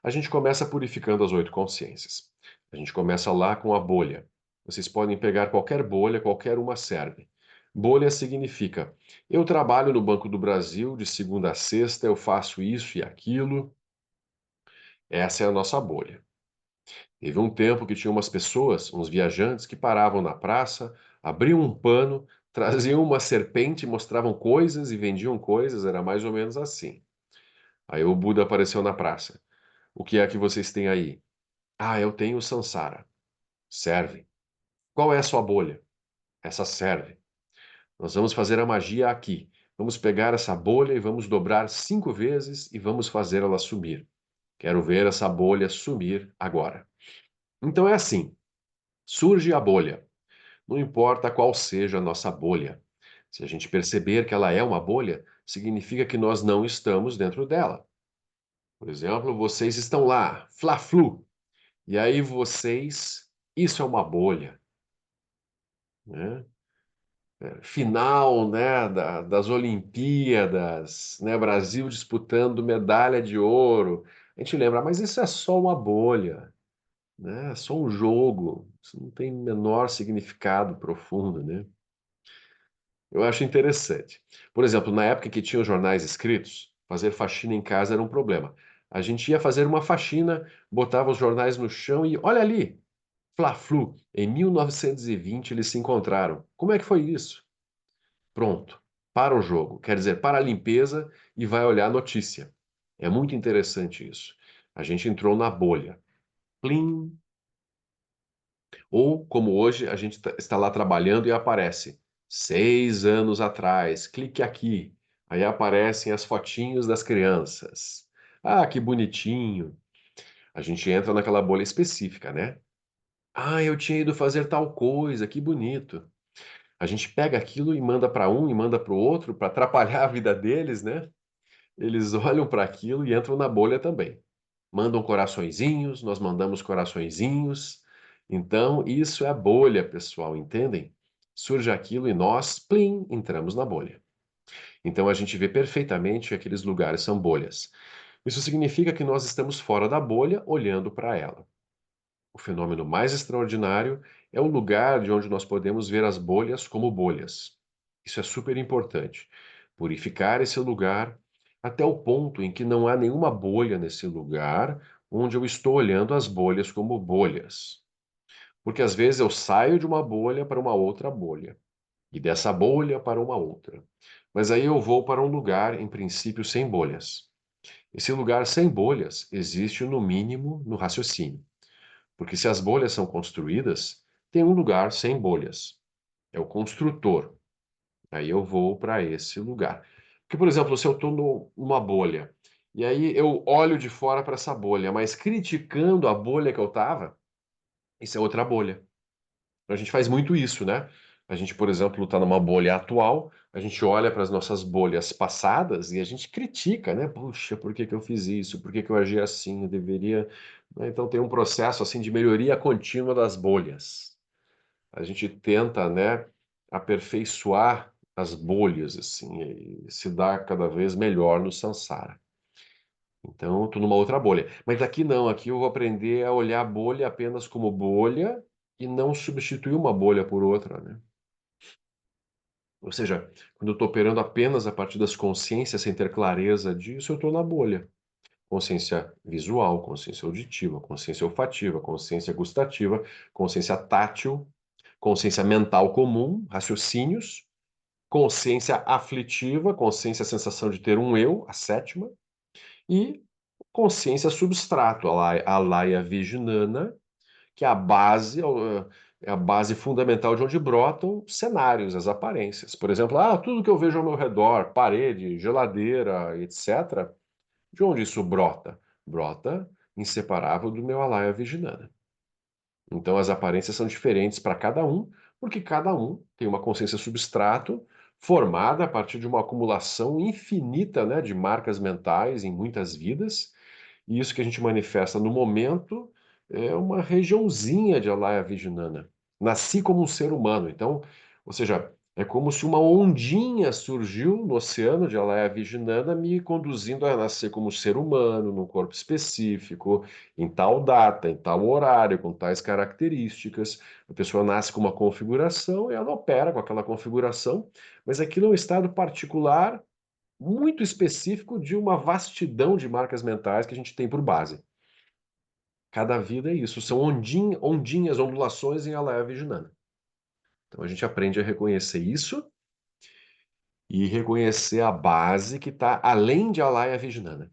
A gente começa purificando as 8 consciências. A gente começa lá com a bolha. Vocês podem pegar qualquer bolha, qualquer uma serve. Bolha significa: eu trabalho no Banco do Brasil de segunda a sexta, eu faço isso e aquilo. Essa é a nossa bolha. Teve um tempo que tinha umas pessoas, uns viajantes, que paravam na praça, abriam um pano, traziam uma serpente, mostravam coisas e vendiam coisas, era mais ou menos assim. Aí o Buda apareceu na praça. O que é que vocês têm aí? Ah, eu tenho o Sansara. Serve. Qual é a sua bolha? Essa serve. Nós vamos fazer a magia aqui. Vamos pegar essa bolha e vamos dobrar 5 vezes e vamos fazer ela sumir. Quero ver essa bolha sumir agora. Então é assim: surge a bolha. Não importa qual seja a nossa bolha. Se a gente perceber que ela é uma bolha, significa que nós não estamos dentro dela. Por exemplo, vocês estão lá, fla-flu, e aí vocês, isso é uma bolha, né? Final, né, das Olimpíadas, né, Brasil disputando medalha de ouro. A gente lembra, mas isso é só uma bolha, né? É só um jogo. Isso não tem menor significado profundo, né? Eu acho interessante. Por exemplo, na época que tinha os jornais escritos, fazer faxina em casa era um problema. A gente ia fazer uma faxina, botava os jornais no chão e olha ali, Fla-Flu. Em 1920 eles se encontraram. Como é que foi isso? Pronto. Para o jogo. Quer dizer, para a limpeza e vai olhar a notícia. É muito interessante isso. A gente entrou na bolha. Plim. Ou, como hoje, a gente está lá trabalhando e aparece 6 anos atrás, clique aqui. Aí aparecem as fotinhos das crianças. Ah, que bonitinho. A gente entra naquela bolha específica, né? Ah, eu tinha ido fazer tal coisa, que bonito. A gente pega aquilo e manda para um e manda para o outro para atrapalhar a vida deles, né? Eles olham para aquilo e entram na bolha também. Mandam coraçõezinhos, nós mandamos coraçõezinhos. Então, isso é a bolha, pessoal, entendem? Surge aquilo e nós, plim, entramos na bolha. Então, a gente vê perfeitamente que aqueles lugares são bolhas. Isso significa que nós estamos fora da bolha, olhando para ela. O fenômeno mais extraordinário é o lugar de onde nós podemos ver as bolhas como bolhas. Isso é super importante. Purificar esse lugar até o ponto em que não há nenhuma bolha nesse lugar onde eu estou olhando as bolhas como bolhas. Porque às vezes eu saio de uma bolha para uma outra bolha, e dessa bolha para uma outra. Mas aí eu vou para um lugar, em princípio, sem bolhas. Esse lugar sem bolhas existe, no mínimo, no raciocínio. Porque se as bolhas são construídas, tem um lugar sem bolhas. É o construtor. Aí eu vou para esse lugar. Porque, por exemplo, se eu estou numa bolha, e aí eu olho de fora para essa bolha, mas criticando a bolha que eu estava, isso é outra bolha. A gente faz muito isso, né? A gente, por exemplo, está numa bolha atual, a gente olha para as nossas bolhas passadas e a gente critica, né? Puxa, por que que eu fiz isso? Por que que eu agi assim? Eu deveria. Né? Então tem um processo assim de melhoria contínua das bolhas. A gente tenta, né, aperfeiçoar as bolhas assim e se dar cada vez melhor no samsara. Então, estou numa outra bolha. Mas aqui não, aqui eu vou aprender a olhar a bolha apenas como bolha e não substituir uma bolha por outra, né? Ou seja, quando eu estou operando apenas a partir das consciências sem ter clareza disso, eu estou na bolha. Consciência visual, consciência auditiva, consciência olfativa, consciência gustativa, consciência tátil, consciência mental comum, raciocínios, consciência aflitiva, consciência sensação de ter um eu, a sétima, e consciência substrato, a Laya Vijnana, que é a base, é a base fundamental de onde brotam os cenários, as aparências. Por exemplo, tudo que eu vejo ao meu redor, parede, geladeira, etc., de onde isso brota? Brota inseparável do meu Alaya Vijnana. Então as aparências são diferentes para cada um, porque cada um tem uma consciência substrato formada a partir de uma acumulação infinita, né, de marcas mentais em muitas vidas, e isso que a gente manifesta no momento é uma regiãozinha de Alaya Vijnana. Nasci como um ser humano, então, ou seja, É como se uma ondinha surgiu no oceano de Alea Viginana, me conduzindo a nascer como ser humano, num corpo específico, em tal data, em tal horário, com tais características. A pessoa nasce com uma configuração e ela opera com aquela configuração, mas aquilo é um estado particular, muito específico de uma vastidão de marcas mentais que a gente tem por base. Cada vida é isso, são ondinhas, ondulações em Alea Viginana. Então a gente aprende a reconhecer isso e reconhecer a base que está além de Alaya Vijnana.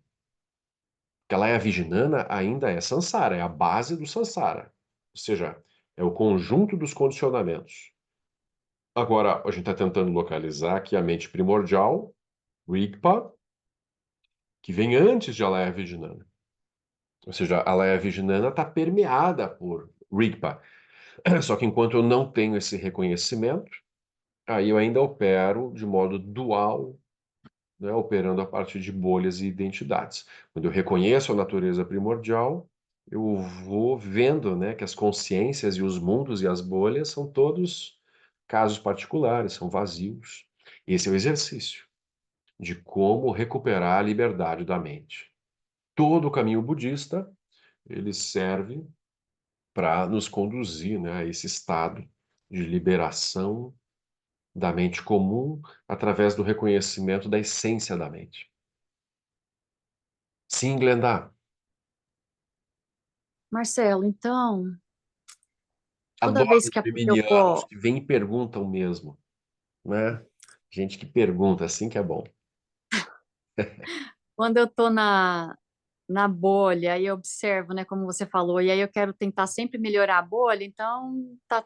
Porque Alaya Vijnana ainda é Sansara, é a base do Sansara. Ou seja, é o conjunto dos condicionamentos. Agora, a gente está tentando localizar aqui a mente primordial, Rigpa, que vem antes de Alaya Vijnana. Ou seja, a Alaya Vijnana está permeada por Rigpa. Só que enquanto eu não tenho esse reconhecimento, aí eu ainda opero de modo dual, né, operando a partir de bolhas e identidades. Quando eu reconheço a natureza primordial, eu vou vendo, né, que as consciências e os mundos e as bolhas são todos casos particulares, são vazios. Esse é o exercício de como recuperar a liberdade da mente. Todo o caminho budista, ele serve para nos conduzir, né, a esse estado de liberação da mente comum através do reconhecimento da essência da mente. Sim, Glenda. Marcelo, então, toda Adoro vez os que eu geminianos vou, que vêm e perguntam mesmo, né? Gente que pergunta, assim que é bom. quando eu tô na bolha e eu observo, né, como você falou, e aí eu quero tentar sempre melhorar a bolha, então tá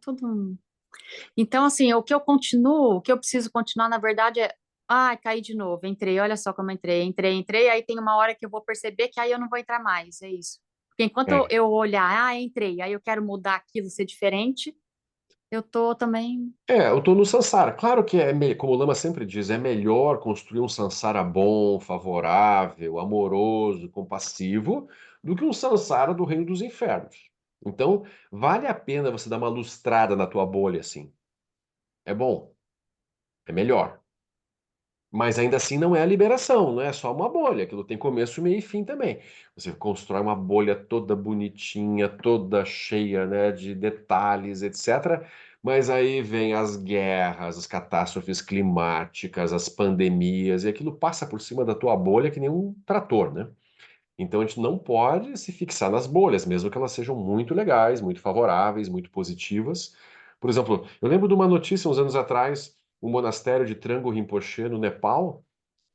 tudo. Então, assim, o que eu continuo, o que eu preciso continuar, na verdade, é. Ah, caí de novo, entrei, olha só como eu entrei, aí tem uma hora que eu vou perceber que aí eu não vou entrar mais, é isso. Porque enquanto eu É. eu olhar, entrei, aí eu quero mudar aquilo, ser diferente, eu tô também. Eu tô no Sansara. Claro que como o Lama sempre diz, é melhor construir um Sansara bom, favorável, amoroso, compassivo, do que um Sansara do reino dos infernos. Então, vale a pena você dar uma lustrada na tua bolha, assim. É bom, é melhor. Mas ainda assim não é a liberação, não é só uma bolha, aquilo tem começo, meio e fim também. Você constrói uma bolha toda bonitinha, toda cheia, né, de detalhes, etc. Mas aí vem as guerras, as catástrofes climáticas, as pandemias, e aquilo passa por cima da tua bolha que nem um trator, né? Então a gente não pode se fixar nas bolhas, mesmo que elas sejam muito legais, muito favoráveis, muito positivas. Por exemplo, eu lembro de uma notícia uns anos atrás, o monastério de Trango Rinpoche, no Nepal,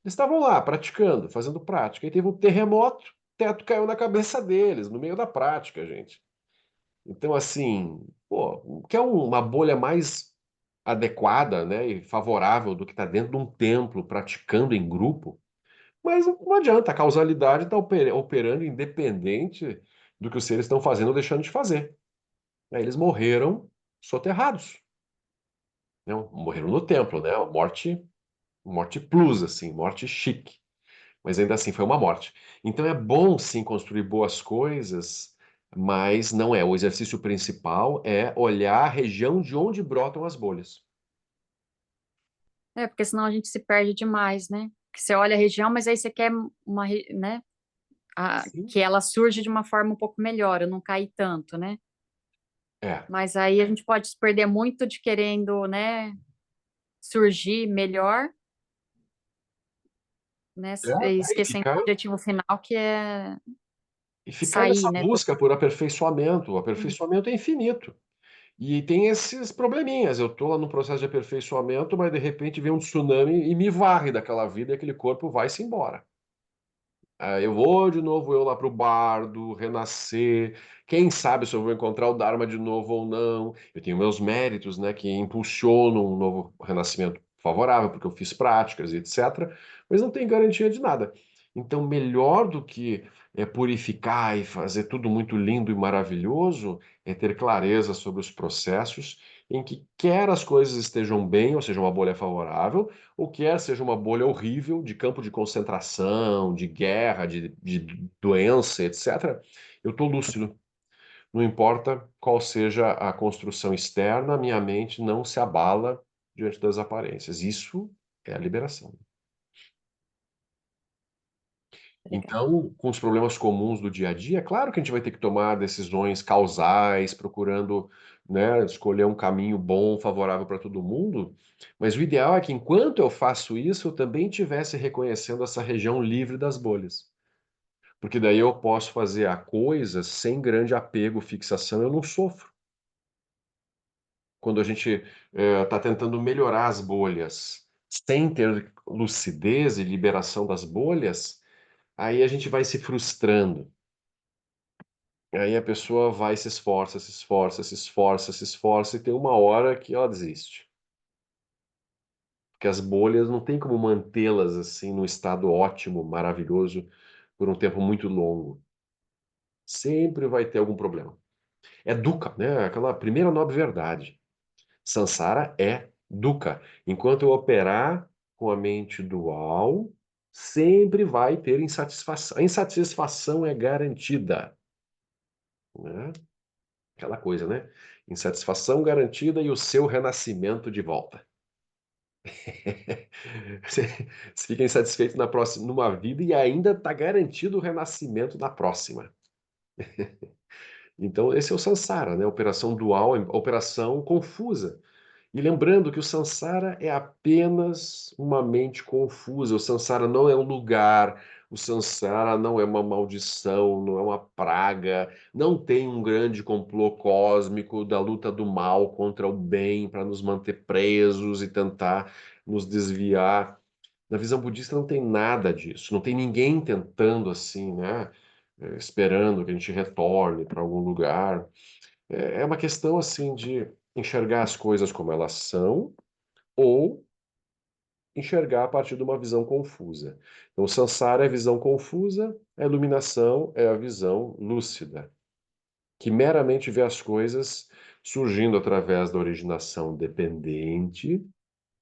eles estavam lá praticando, fazendo prática, e teve um terremoto, o teto caiu na cabeça deles, no meio da prática, gente. Então, assim, pô, quer uma bolha mais adequada, né, e favorável do que está dentro de um templo, praticando em grupo? Mas não adianta, a causalidade está operando independente do que os seres estão fazendo ou deixando de fazer. Aí eles morreram soterrados, né? Morreram no templo, né? Uma morte plus, assim, morte chique. Mas ainda assim foi uma morte. Então é bom sim construir boas coisas, mas não é. O exercício principal é olhar a região de onde brotam as bolhas. É, porque senão a gente se perde demais, né? Que você olha a região, mas aí você quer né? Sim. Que ela surge de uma forma um pouco melhor, eu não cair tanto, né? É. Mas aí a gente pode se perder muito de querendo, né, surgir melhor, né? E E esquecendo o objetivo final, que é ficar sair, nessa né? busca por aperfeiçoamento. O Hum. aperfeiçoamento é infinito. E tem esses probleminhas. Eu estou lá no processo de aperfeiçoamento, mas de repente vem um tsunami e me varre daquela vida e aquele corpo vai-se embora. Eu vou de novo eu lá para o bardo, renascer. Quem sabe se eu vou encontrar o Dharma de novo ou não. Eu tenho meus méritos, né, que impulsionam um novo renascimento favorável, porque eu fiz práticas e etc. Mas não tem garantia de nada. Então, melhor do que purificar e fazer tudo muito lindo e maravilhoso, é ter clareza sobre os processos em que quer as coisas estejam bem, ou seja, uma bolha favorável, ou quer seja uma bolha horrível de campo de concentração, de guerra, de doença, etc., eu estou lúcido. Não importa qual seja a construção externa, minha mente não se abala diante das aparências. Isso é a liberação. Legal. Então, com os problemas comuns do dia a dia, é claro que a gente vai ter que tomar decisões causais, procurando, né, escolher um caminho bom, favorável para todo mundo, mas o ideal é que enquanto eu faço isso, eu também estivesse reconhecendo essa região livre das bolhas. Porque daí eu posso fazer a coisa sem grande apego, fixação, eu não sofro. Quando a gente está tentando melhorar as bolhas sem ter lucidez e liberação das bolhas, aí a gente vai se frustrando. Aí a pessoa vai, se esforça, se esforça, se esforça, se esforça, e tem uma hora que ela desiste. Porque as bolhas não tem como mantê-las assim no estado ótimo, maravilhoso, por um tempo muito longo. Sempre vai ter algum problema. É dukkha, né? Aquela primeira nobre verdade. Sansara é dukkha. Enquanto eu operar com a mente dual, sempre vai ter insatisfação. A insatisfação é garantida, né? Aquela coisa, né? Insatisfação garantida e o seu renascimento de volta. Você fica insatisfeito na próxima, numa vida e ainda está garantido o renascimento na próxima. Então, esse é o samsara, né? Operação dual, operação confusa. E lembrando que o samsara é apenas uma mente confusa. O samsara não é um lugar, o samsara não é uma maldição, não é uma praga, não tem um grande complô cósmico da luta do mal contra o bem para nos manter presos e tentar nos desviar. Na visão budista não tem nada disso, não tem ninguém tentando assim, né? Esperando que a gente retorne para algum lugar. É uma questão assim de enxergar as coisas como elas são ou enxergar a partir de uma visão confusa. Então, o samsara é a visão confusa, a iluminação é a visão lúcida, que meramente vê as coisas surgindo através da originação dependente,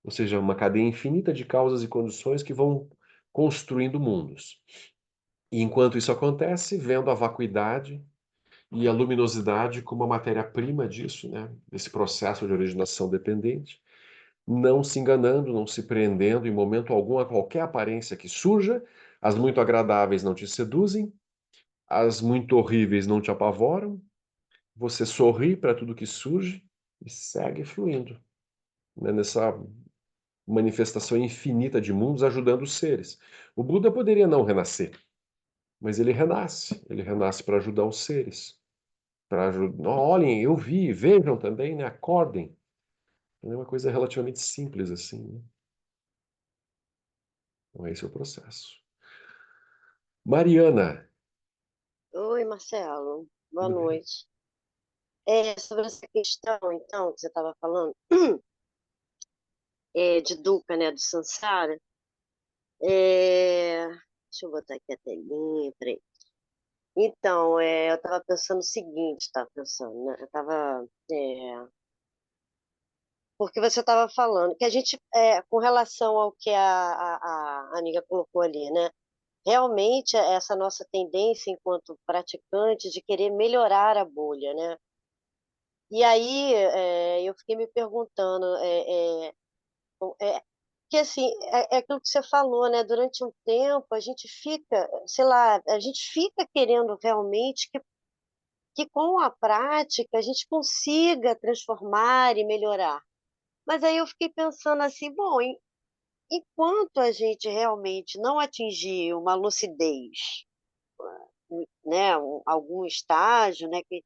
ou seja, uma cadeia infinita de causas e condições que vão construindo mundos. E enquanto isso acontece, vendo a vacuidade e a luminosidade como a matéria-prima disso, né? Desse processo de originação dependente, não se enganando, não se prendendo em momento algum a qualquer aparência que surja. As muito agradáveis não te seduzem, as muito horríveis não te apavoram. Você sorri para tudo que surge e segue fluindo, né? Nessa manifestação infinita de mundos ajudando os seres. O Buda poderia não renascer, mas ele renasce para ajudar os seres. Para ajudar. Olhem, eu vi, vejam também, né? Acordem. É uma coisa relativamente simples assim, né? Então, esse é o processo. Mariana, Oi, Marcelo. Boa tudo bem? noite. Sobre essa questão, então, que você estava falando, de Dukkha, né, do Sansara, deixa eu botar aqui a telinha, peraí. Então, eu estava pensando o seguinte, estava pensando, né? Eu estava, porque você estava falando, que a gente, com relação ao que a amiga colocou ali, né? Realmente, essa nossa tendência enquanto praticante de querer melhorar a bolha, né? E aí eu fiquei me perguntando, que assim, é aquilo que você falou, né? Durante um tempo a gente fica, sei lá, a gente fica querendo realmente que com a prática a gente consiga transformar e melhorar. Mas aí eu fiquei pensando assim, bom, enquanto a gente realmente não atingir uma lucidez, né, algum estágio, né, que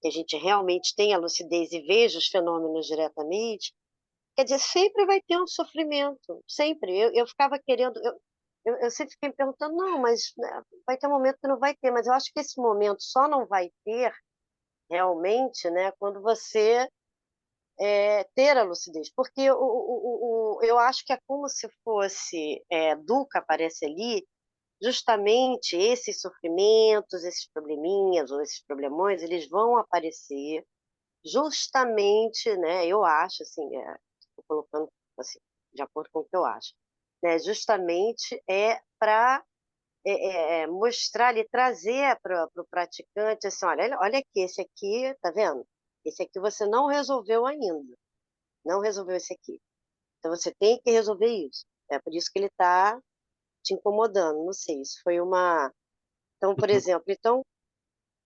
a gente realmente tenha lucidez e veja os fenômenos diretamente, quer dizer, sempre vai ter um sofrimento, sempre. Eu ficava querendo, eu sempre fiquei me perguntando, não, mas né, vai ter um momento que não vai ter, mas eu acho que esse momento só não vai ter realmente, né, quando você ter a lucidez, porque eu acho que é como se fosse Dukkha aparece ali, justamente esses sofrimentos, esses probleminhas ou esses problemões, eles vão aparecer justamente, né, eu acho, assim, estou colocando assim, de acordo com o que eu acho, né, justamente para mostrar e trazer para o praticante, assim, olha aqui, esse aqui, tá vendo? Esse aqui você não resolveu ainda. não resolveu esse aqui. Então você tem que resolver isso. É por isso que ele está te incomodando. Não sei, isso foi uma. Então, por exemplo, então,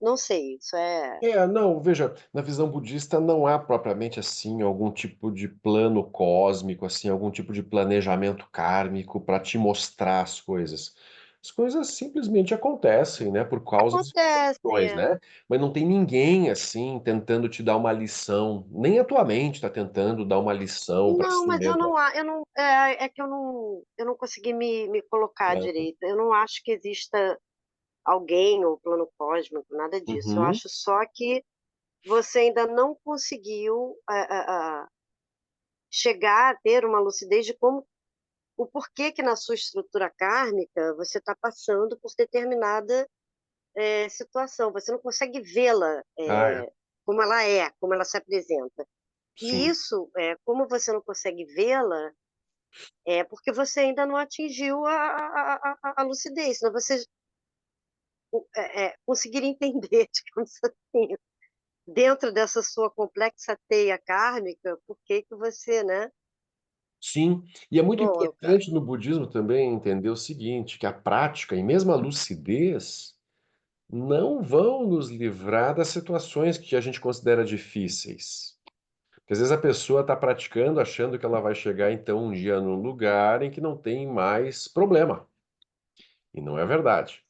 não sei, isso é. Não, veja, na visão budista não há propriamente assim algum tipo de plano cósmico, assim, algum tipo de planejamento kármico para te mostrar as coisas. As coisas simplesmente acontecem, né, por causa das Acontece, situações, é. né? Mas não tem ninguém assim tentando te dar uma lição, nem a tua mente está tentando dar uma lição para Não, si mas mesma. eu não, é que eu não consegui me colocar Né? direito. Eu não acho que exista alguém ou plano cósmico, nada disso. Eu Uhum, acho só que você ainda não conseguiu chegar a ter uma lucidez de como, o porquê que na sua estrutura kármica você está passando por determinada situação. Você não consegue vê-la ah, é, como ela se apresenta. E sim. isso, como você não consegue vê-la, é porque você ainda não atingiu a lucidez, senão você conseguiria entender, digamos assim, dentro dessa sua complexa teia kármica, por que que você, né? Sim, e é muito Bom, cara. importante no budismo também entender o seguinte, que a prática e mesmo a lucidez não vão nos livrar das situações que a gente considera difíceis. Porque às vezes a pessoa está praticando achando que ela vai chegar então um dia num lugar em que não tem mais problema. E não é verdade.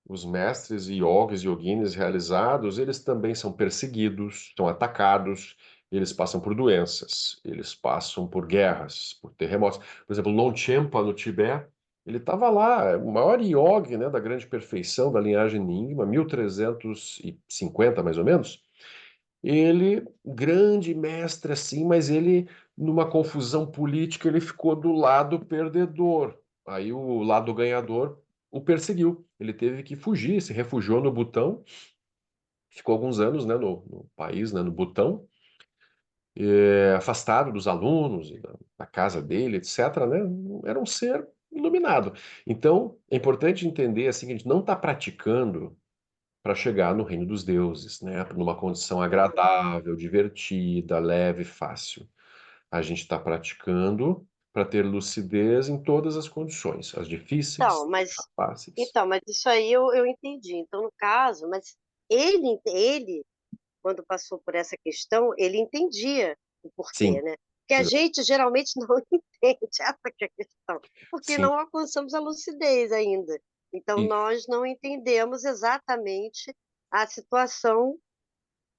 Os mestres yogis e yoginis realizados, eles também são perseguidos, são atacados, eles passam por doenças, eles passam por guerras, por terremotos. Por exemplo, Longchenpa, no Tibete, ele estava lá, o maior yogi, né, da grande perfeição da linhagem Nyingma, 1350 mais ou menos. Ele, grande mestre assim, mas ele, numa confusão política, ele ficou do lado perdedor. Aí o lado ganhador o perseguiu. Ele teve que fugir, se refugiou no Butão, ficou alguns anos, né, no país, né, no Butão, afastado dos alunos, e da casa dele, etc., né? Era um ser iluminado. Então, é importante entender assim, que a gente não está praticando para chegar no reino dos deuses, né? Numa condição agradável, divertida, leve, fácil. A gente está praticando para ter lucidez em todas as condições, as difíceis, Então, as mas, fáceis. então, mas isso aí eu entendi. Então, no caso, mas ele, quando passou por essa questão, ele entendia o porquê, Sim, né? Que a gente geralmente não entende essa que é a questão, porque sim, não alcançamos a lucidez ainda. Então, e nós não entendemos exatamente a situação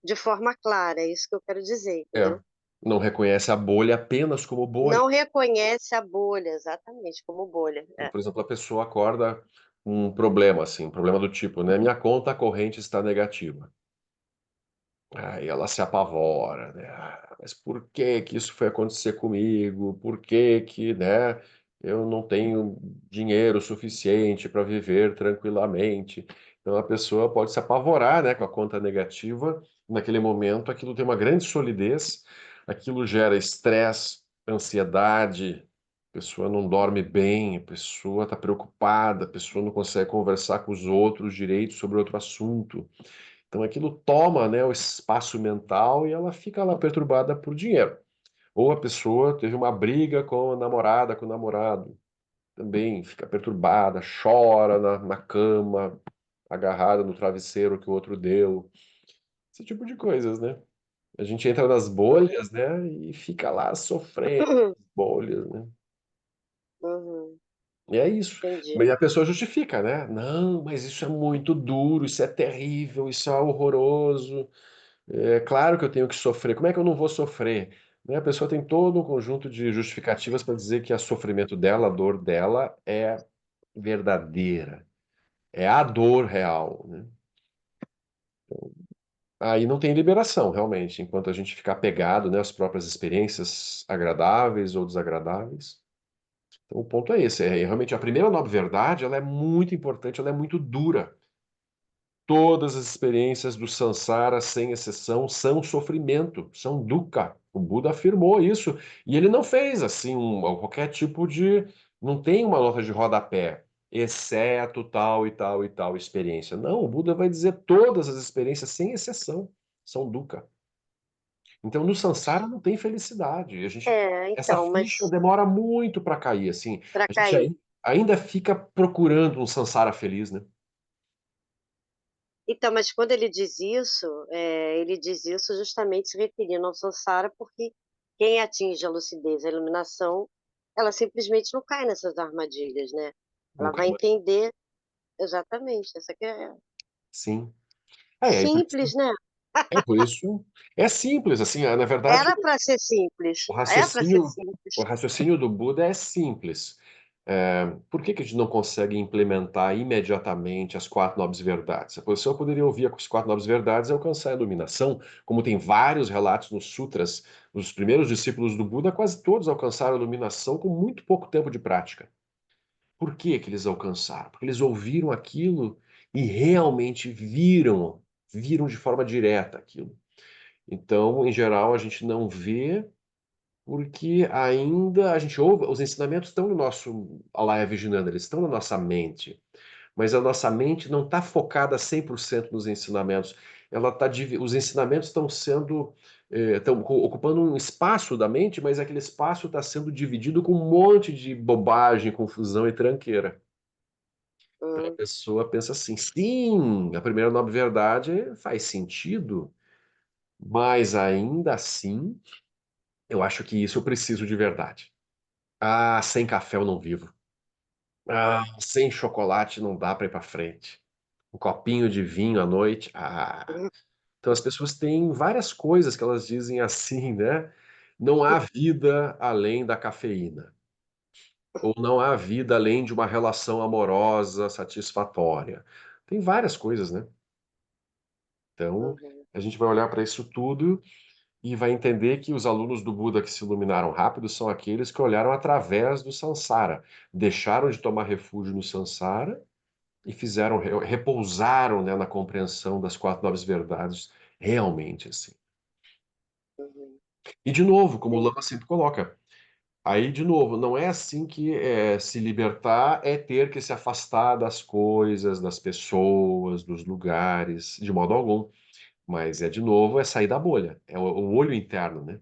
de forma clara, é isso que eu quero dizer, é, entendeu? não reconhece a bolha apenas como bolha. Não reconhece a bolha, exatamente, como bolha. Então, por exemplo, a pessoa acorda com um problema assim, um problema do tipo, né? Minha conta corrente está negativa. Aí ela se apavora, né? Mas por que que isso foi acontecer comigo? Por que que, né, eu não tenho dinheiro suficiente para viver tranquilamente? Então a pessoa pode se apavorar, né, com a conta negativa. Naquele momento, aquilo tem uma grande solidez, aquilo gera estresse, ansiedade, a pessoa não dorme bem, a pessoa está preocupada, a pessoa não consegue conversar com os outros direito sobre outro assunto. Então aquilo toma, né, o espaço mental e ela fica lá perturbada por dinheiro. Ou a pessoa teve uma briga com a namorada, com o namorado, também fica perturbada, chora na cama, agarrada no travesseiro que o outro deu. Esse tipo de coisas, né? A gente entra nas Uhum, bolhas, né, e fica lá sofrendo nas bolhas, né? uhum, E é isso. entendi. Mas a pessoa justifica, né? Não, mas isso é muito duro, isso é terrível, isso é horroroso. É claro que eu tenho que sofrer. Como é que eu não vou sofrer? Né? A pessoa tem todo um conjunto de justificativas para dizer que o sofrimento dela, a dor dela é verdadeira, é a dor real, né? Aí não tem liberação, realmente, enquanto a gente ficar pegado, né, às próprias experiências agradáveis ou desagradáveis. Então, o ponto é esse, é realmente a primeira nova verdade, ela é muito importante, ela é muito dura. Todas as experiências do samsara, sem exceção, são sofrimento, são dukkha. O Buda afirmou isso. E ele não fez assim qualquer tipo de. Não tem uma nota de rodapé, exceto tal e tal e tal experiência. Não, o Buda vai dizer todas as experiências, sem exceção, são dukkha. Então, no Sansara não tem felicidade. Essa Então, ficha mas demora muito para cair, assim. para A gente cair. ainda fica procurando um Sansara feliz, né? Então, mas quando ele diz isso justamente se referindo ao samsara, porque quem atinge a lucidez, a iluminação, ela simplesmente não cai nessas armadilhas, né? Ela Nunca vai mais. entender exatamente. Essa que é Sim. É por simples, isso, né? é por isso. É simples, assim, na verdade, Era para ser simples. o É para ser raciocínio, o simples. raciocínio do Buda é simples. Por que que a gente não consegue implementar imediatamente as quatro nobres verdades? A pessoa poderia ouvir as quatro nobres verdades e alcançar a iluminação, como tem vários relatos nos sutras, os primeiros discípulos do Buda, quase todos alcançaram a iluminação com muito pouco tempo de prática. Por que que eles alcançaram? Porque eles ouviram aquilo e realmente viram de forma direta aquilo. Então, em geral, a gente não vê porque ainda a gente ouve, os ensinamentos estão no nosso Alaya Viginanda, eles estão na nossa mente, mas a nossa mente não está focada 100% nos ensinamentos. Os ensinamentos estão sendo, estão ocupando um espaço da mente, mas aquele espaço está sendo dividido com um monte de bobagem, confusão e tranqueira. Então a Hum, pessoa pensa assim, sim, a primeira nobre verdade faz sentido, mas ainda assim, eu acho que isso eu preciso de verdade. Ah, sem café eu não vivo. Ah, sem chocolate não dá para ir para frente. Um copinho de vinho à noite. Ah. hum, Então as pessoas têm várias coisas que elas dizem assim, né? Não há vida além da cafeína. Ou não há vida além de uma relação amorosa satisfatória. Tem várias coisas, né? Então, uhum. a gente vai olhar para isso tudo e vai entender que os alunos do Buda que se iluminaram rápido são aqueles que olharam através do Sansara, deixaram de tomar refúgio no Sansara e repousaram, né, na compreensão das quatro nobres verdades, realmente assim. Uhum. E de novo, como o Sim. Lama sempre coloca, aí de novo, não é assim que se libertar é ter que se afastar das coisas, das pessoas, dos lugares, de modo algum. Mas de novo, é sair da bolha, é o olho interno, né?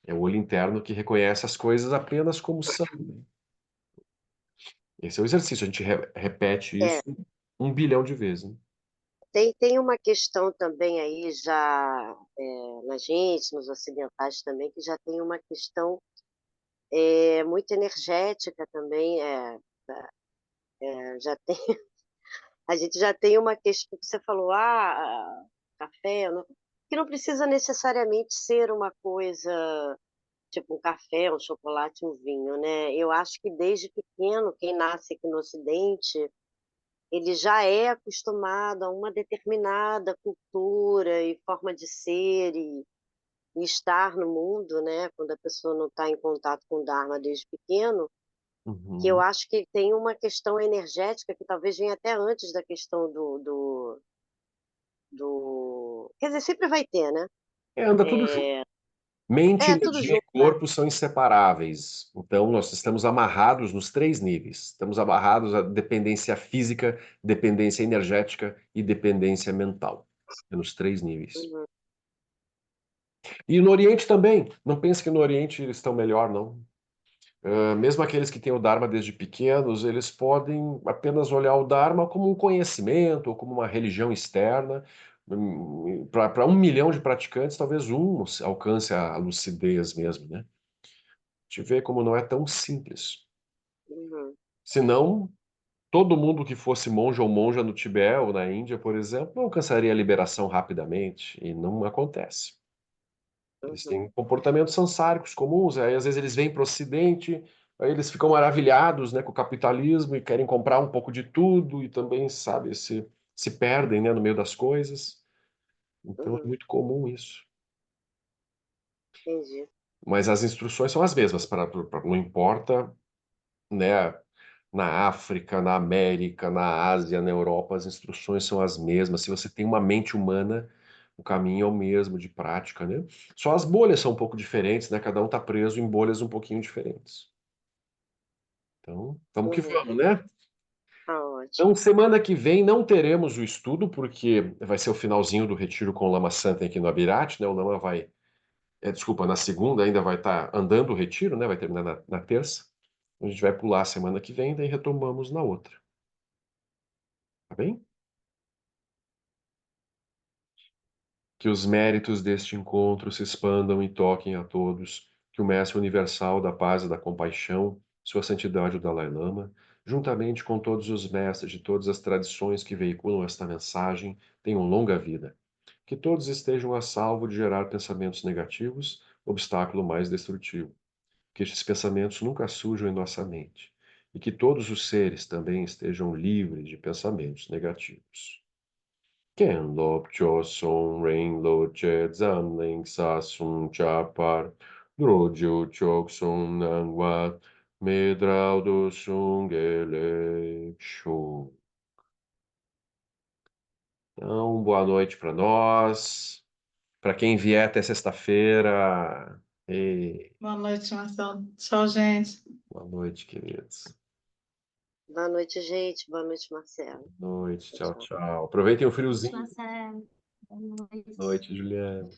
É o olho interno que reconhece as coisas apenas como são. Esse é o exercício, a gente repete É, isso 1 bilhão de vezes, né? tem uma questão também aí já na gente, nos ocidentais também, que já tem uma questão muito energética também. Já tem, a gente já tem uma questão que você falou, café, que não precisa necessariamente ser uma coisa tipo um café, um chocolate, um vinho, né? Eu acho que desde pequeno, quem nasce aqui no Ocidente, ele já é acostumado a uma determinada cultura e forma de ser e estar no mundo, né? Quando a pessoa não está em contato com o Dharma desde pequeno, que eu Uhum. acho que tem uma questão energética que talvez venha até antes da questão quer dizer, sempre vai ter, né? Anda tudo junto. Mente, Tudo energia e junto, né? corpo são inseparáveis. Então, nós estamos amarrados nos três níveis. Estamos amarrados à dependência física, dependência energética e dependência mental. É nos três níveis. Uhum, E no Oriente também. Não pense que no Oriente eles estão melhor, não. Mesmo aqueles que têm o Dharma desde pequenos, eles podem apenas olhar o Dharma como um conhecimento ou como uma religião externa. Para 1 milhão de praticantes, talvez um alcance a lucidez mesmo, né? Te vê como não é tão simples. uhum, Senão, todo mundo que fosse monge ou monja no Tibete ou na Índia, por exemplo, não alcançaria a liberação rapidamente, e não acontece. Eles uhum, têm comportamentos sansáricos comuns, aí às vezes eles vêm para o Ocidente, aí eles ficam maravilhados, né, com o capitalismo e querem comprar um pouco de tudo e também, sabe, se perdem, né, no meio das coisas. Então é uhum. muito comum isso. Entendi. Mas as instruções são as mesmas, não importa, né, na África, na América, na Ásia, na Europa, as instruções são as mesmas. Se você tem uma mente humana, o caminho é o mesmo de prática, né? Só as bolhas são um pouco diferentes, né? Cada um está preso em bolhas um pouquinho diferentes. Então, vamos que Uhum. vamos, né? Então, Ótimo. semana que vem não teremos o estudo, porque vai ser o finalzinho do retiro com o Lama Santa aqui no Abirate, né? O Lama vai Desculpa, na segunda ainda vai estar andando o retiro, né? Vai terminar na terça. A gente vai pular a semana que vem, daí retomamos na outra. Tá bem? Que os méritos deste encontro se expandam e toquem a todos, que o Mestre Universal da Paz e da Compaixão, Sua Santidade o Dalai Lama, juntamente com todos os mestres de todas as tradições que veiculam esta mensagem, tenham longa vida. Que todos estejam a salvo de gerar pensamentos negativos, obstáculo mais destrutivo. Que estes pensamentos nunca surjam em nossa mente. E que todos os seres também estejam livres de pensamentos negativos. Ken lop cho son rain lo che zan ling sa sun cha par dro ju chok son nang wat me drau do sung ele shu. Então, boa noite para nós. Para quem vier até sexta-feira. E Boa noite, Marcelo. Tchau, gente. boa noite, queridos. Boa noite, gente. Boa noite, Marcelo. Boa noite, tchau, Tchau. tchau. Aproveitem o Boa noite, friozinho. Marcelo. Boa noite. Boa noite, Juliana.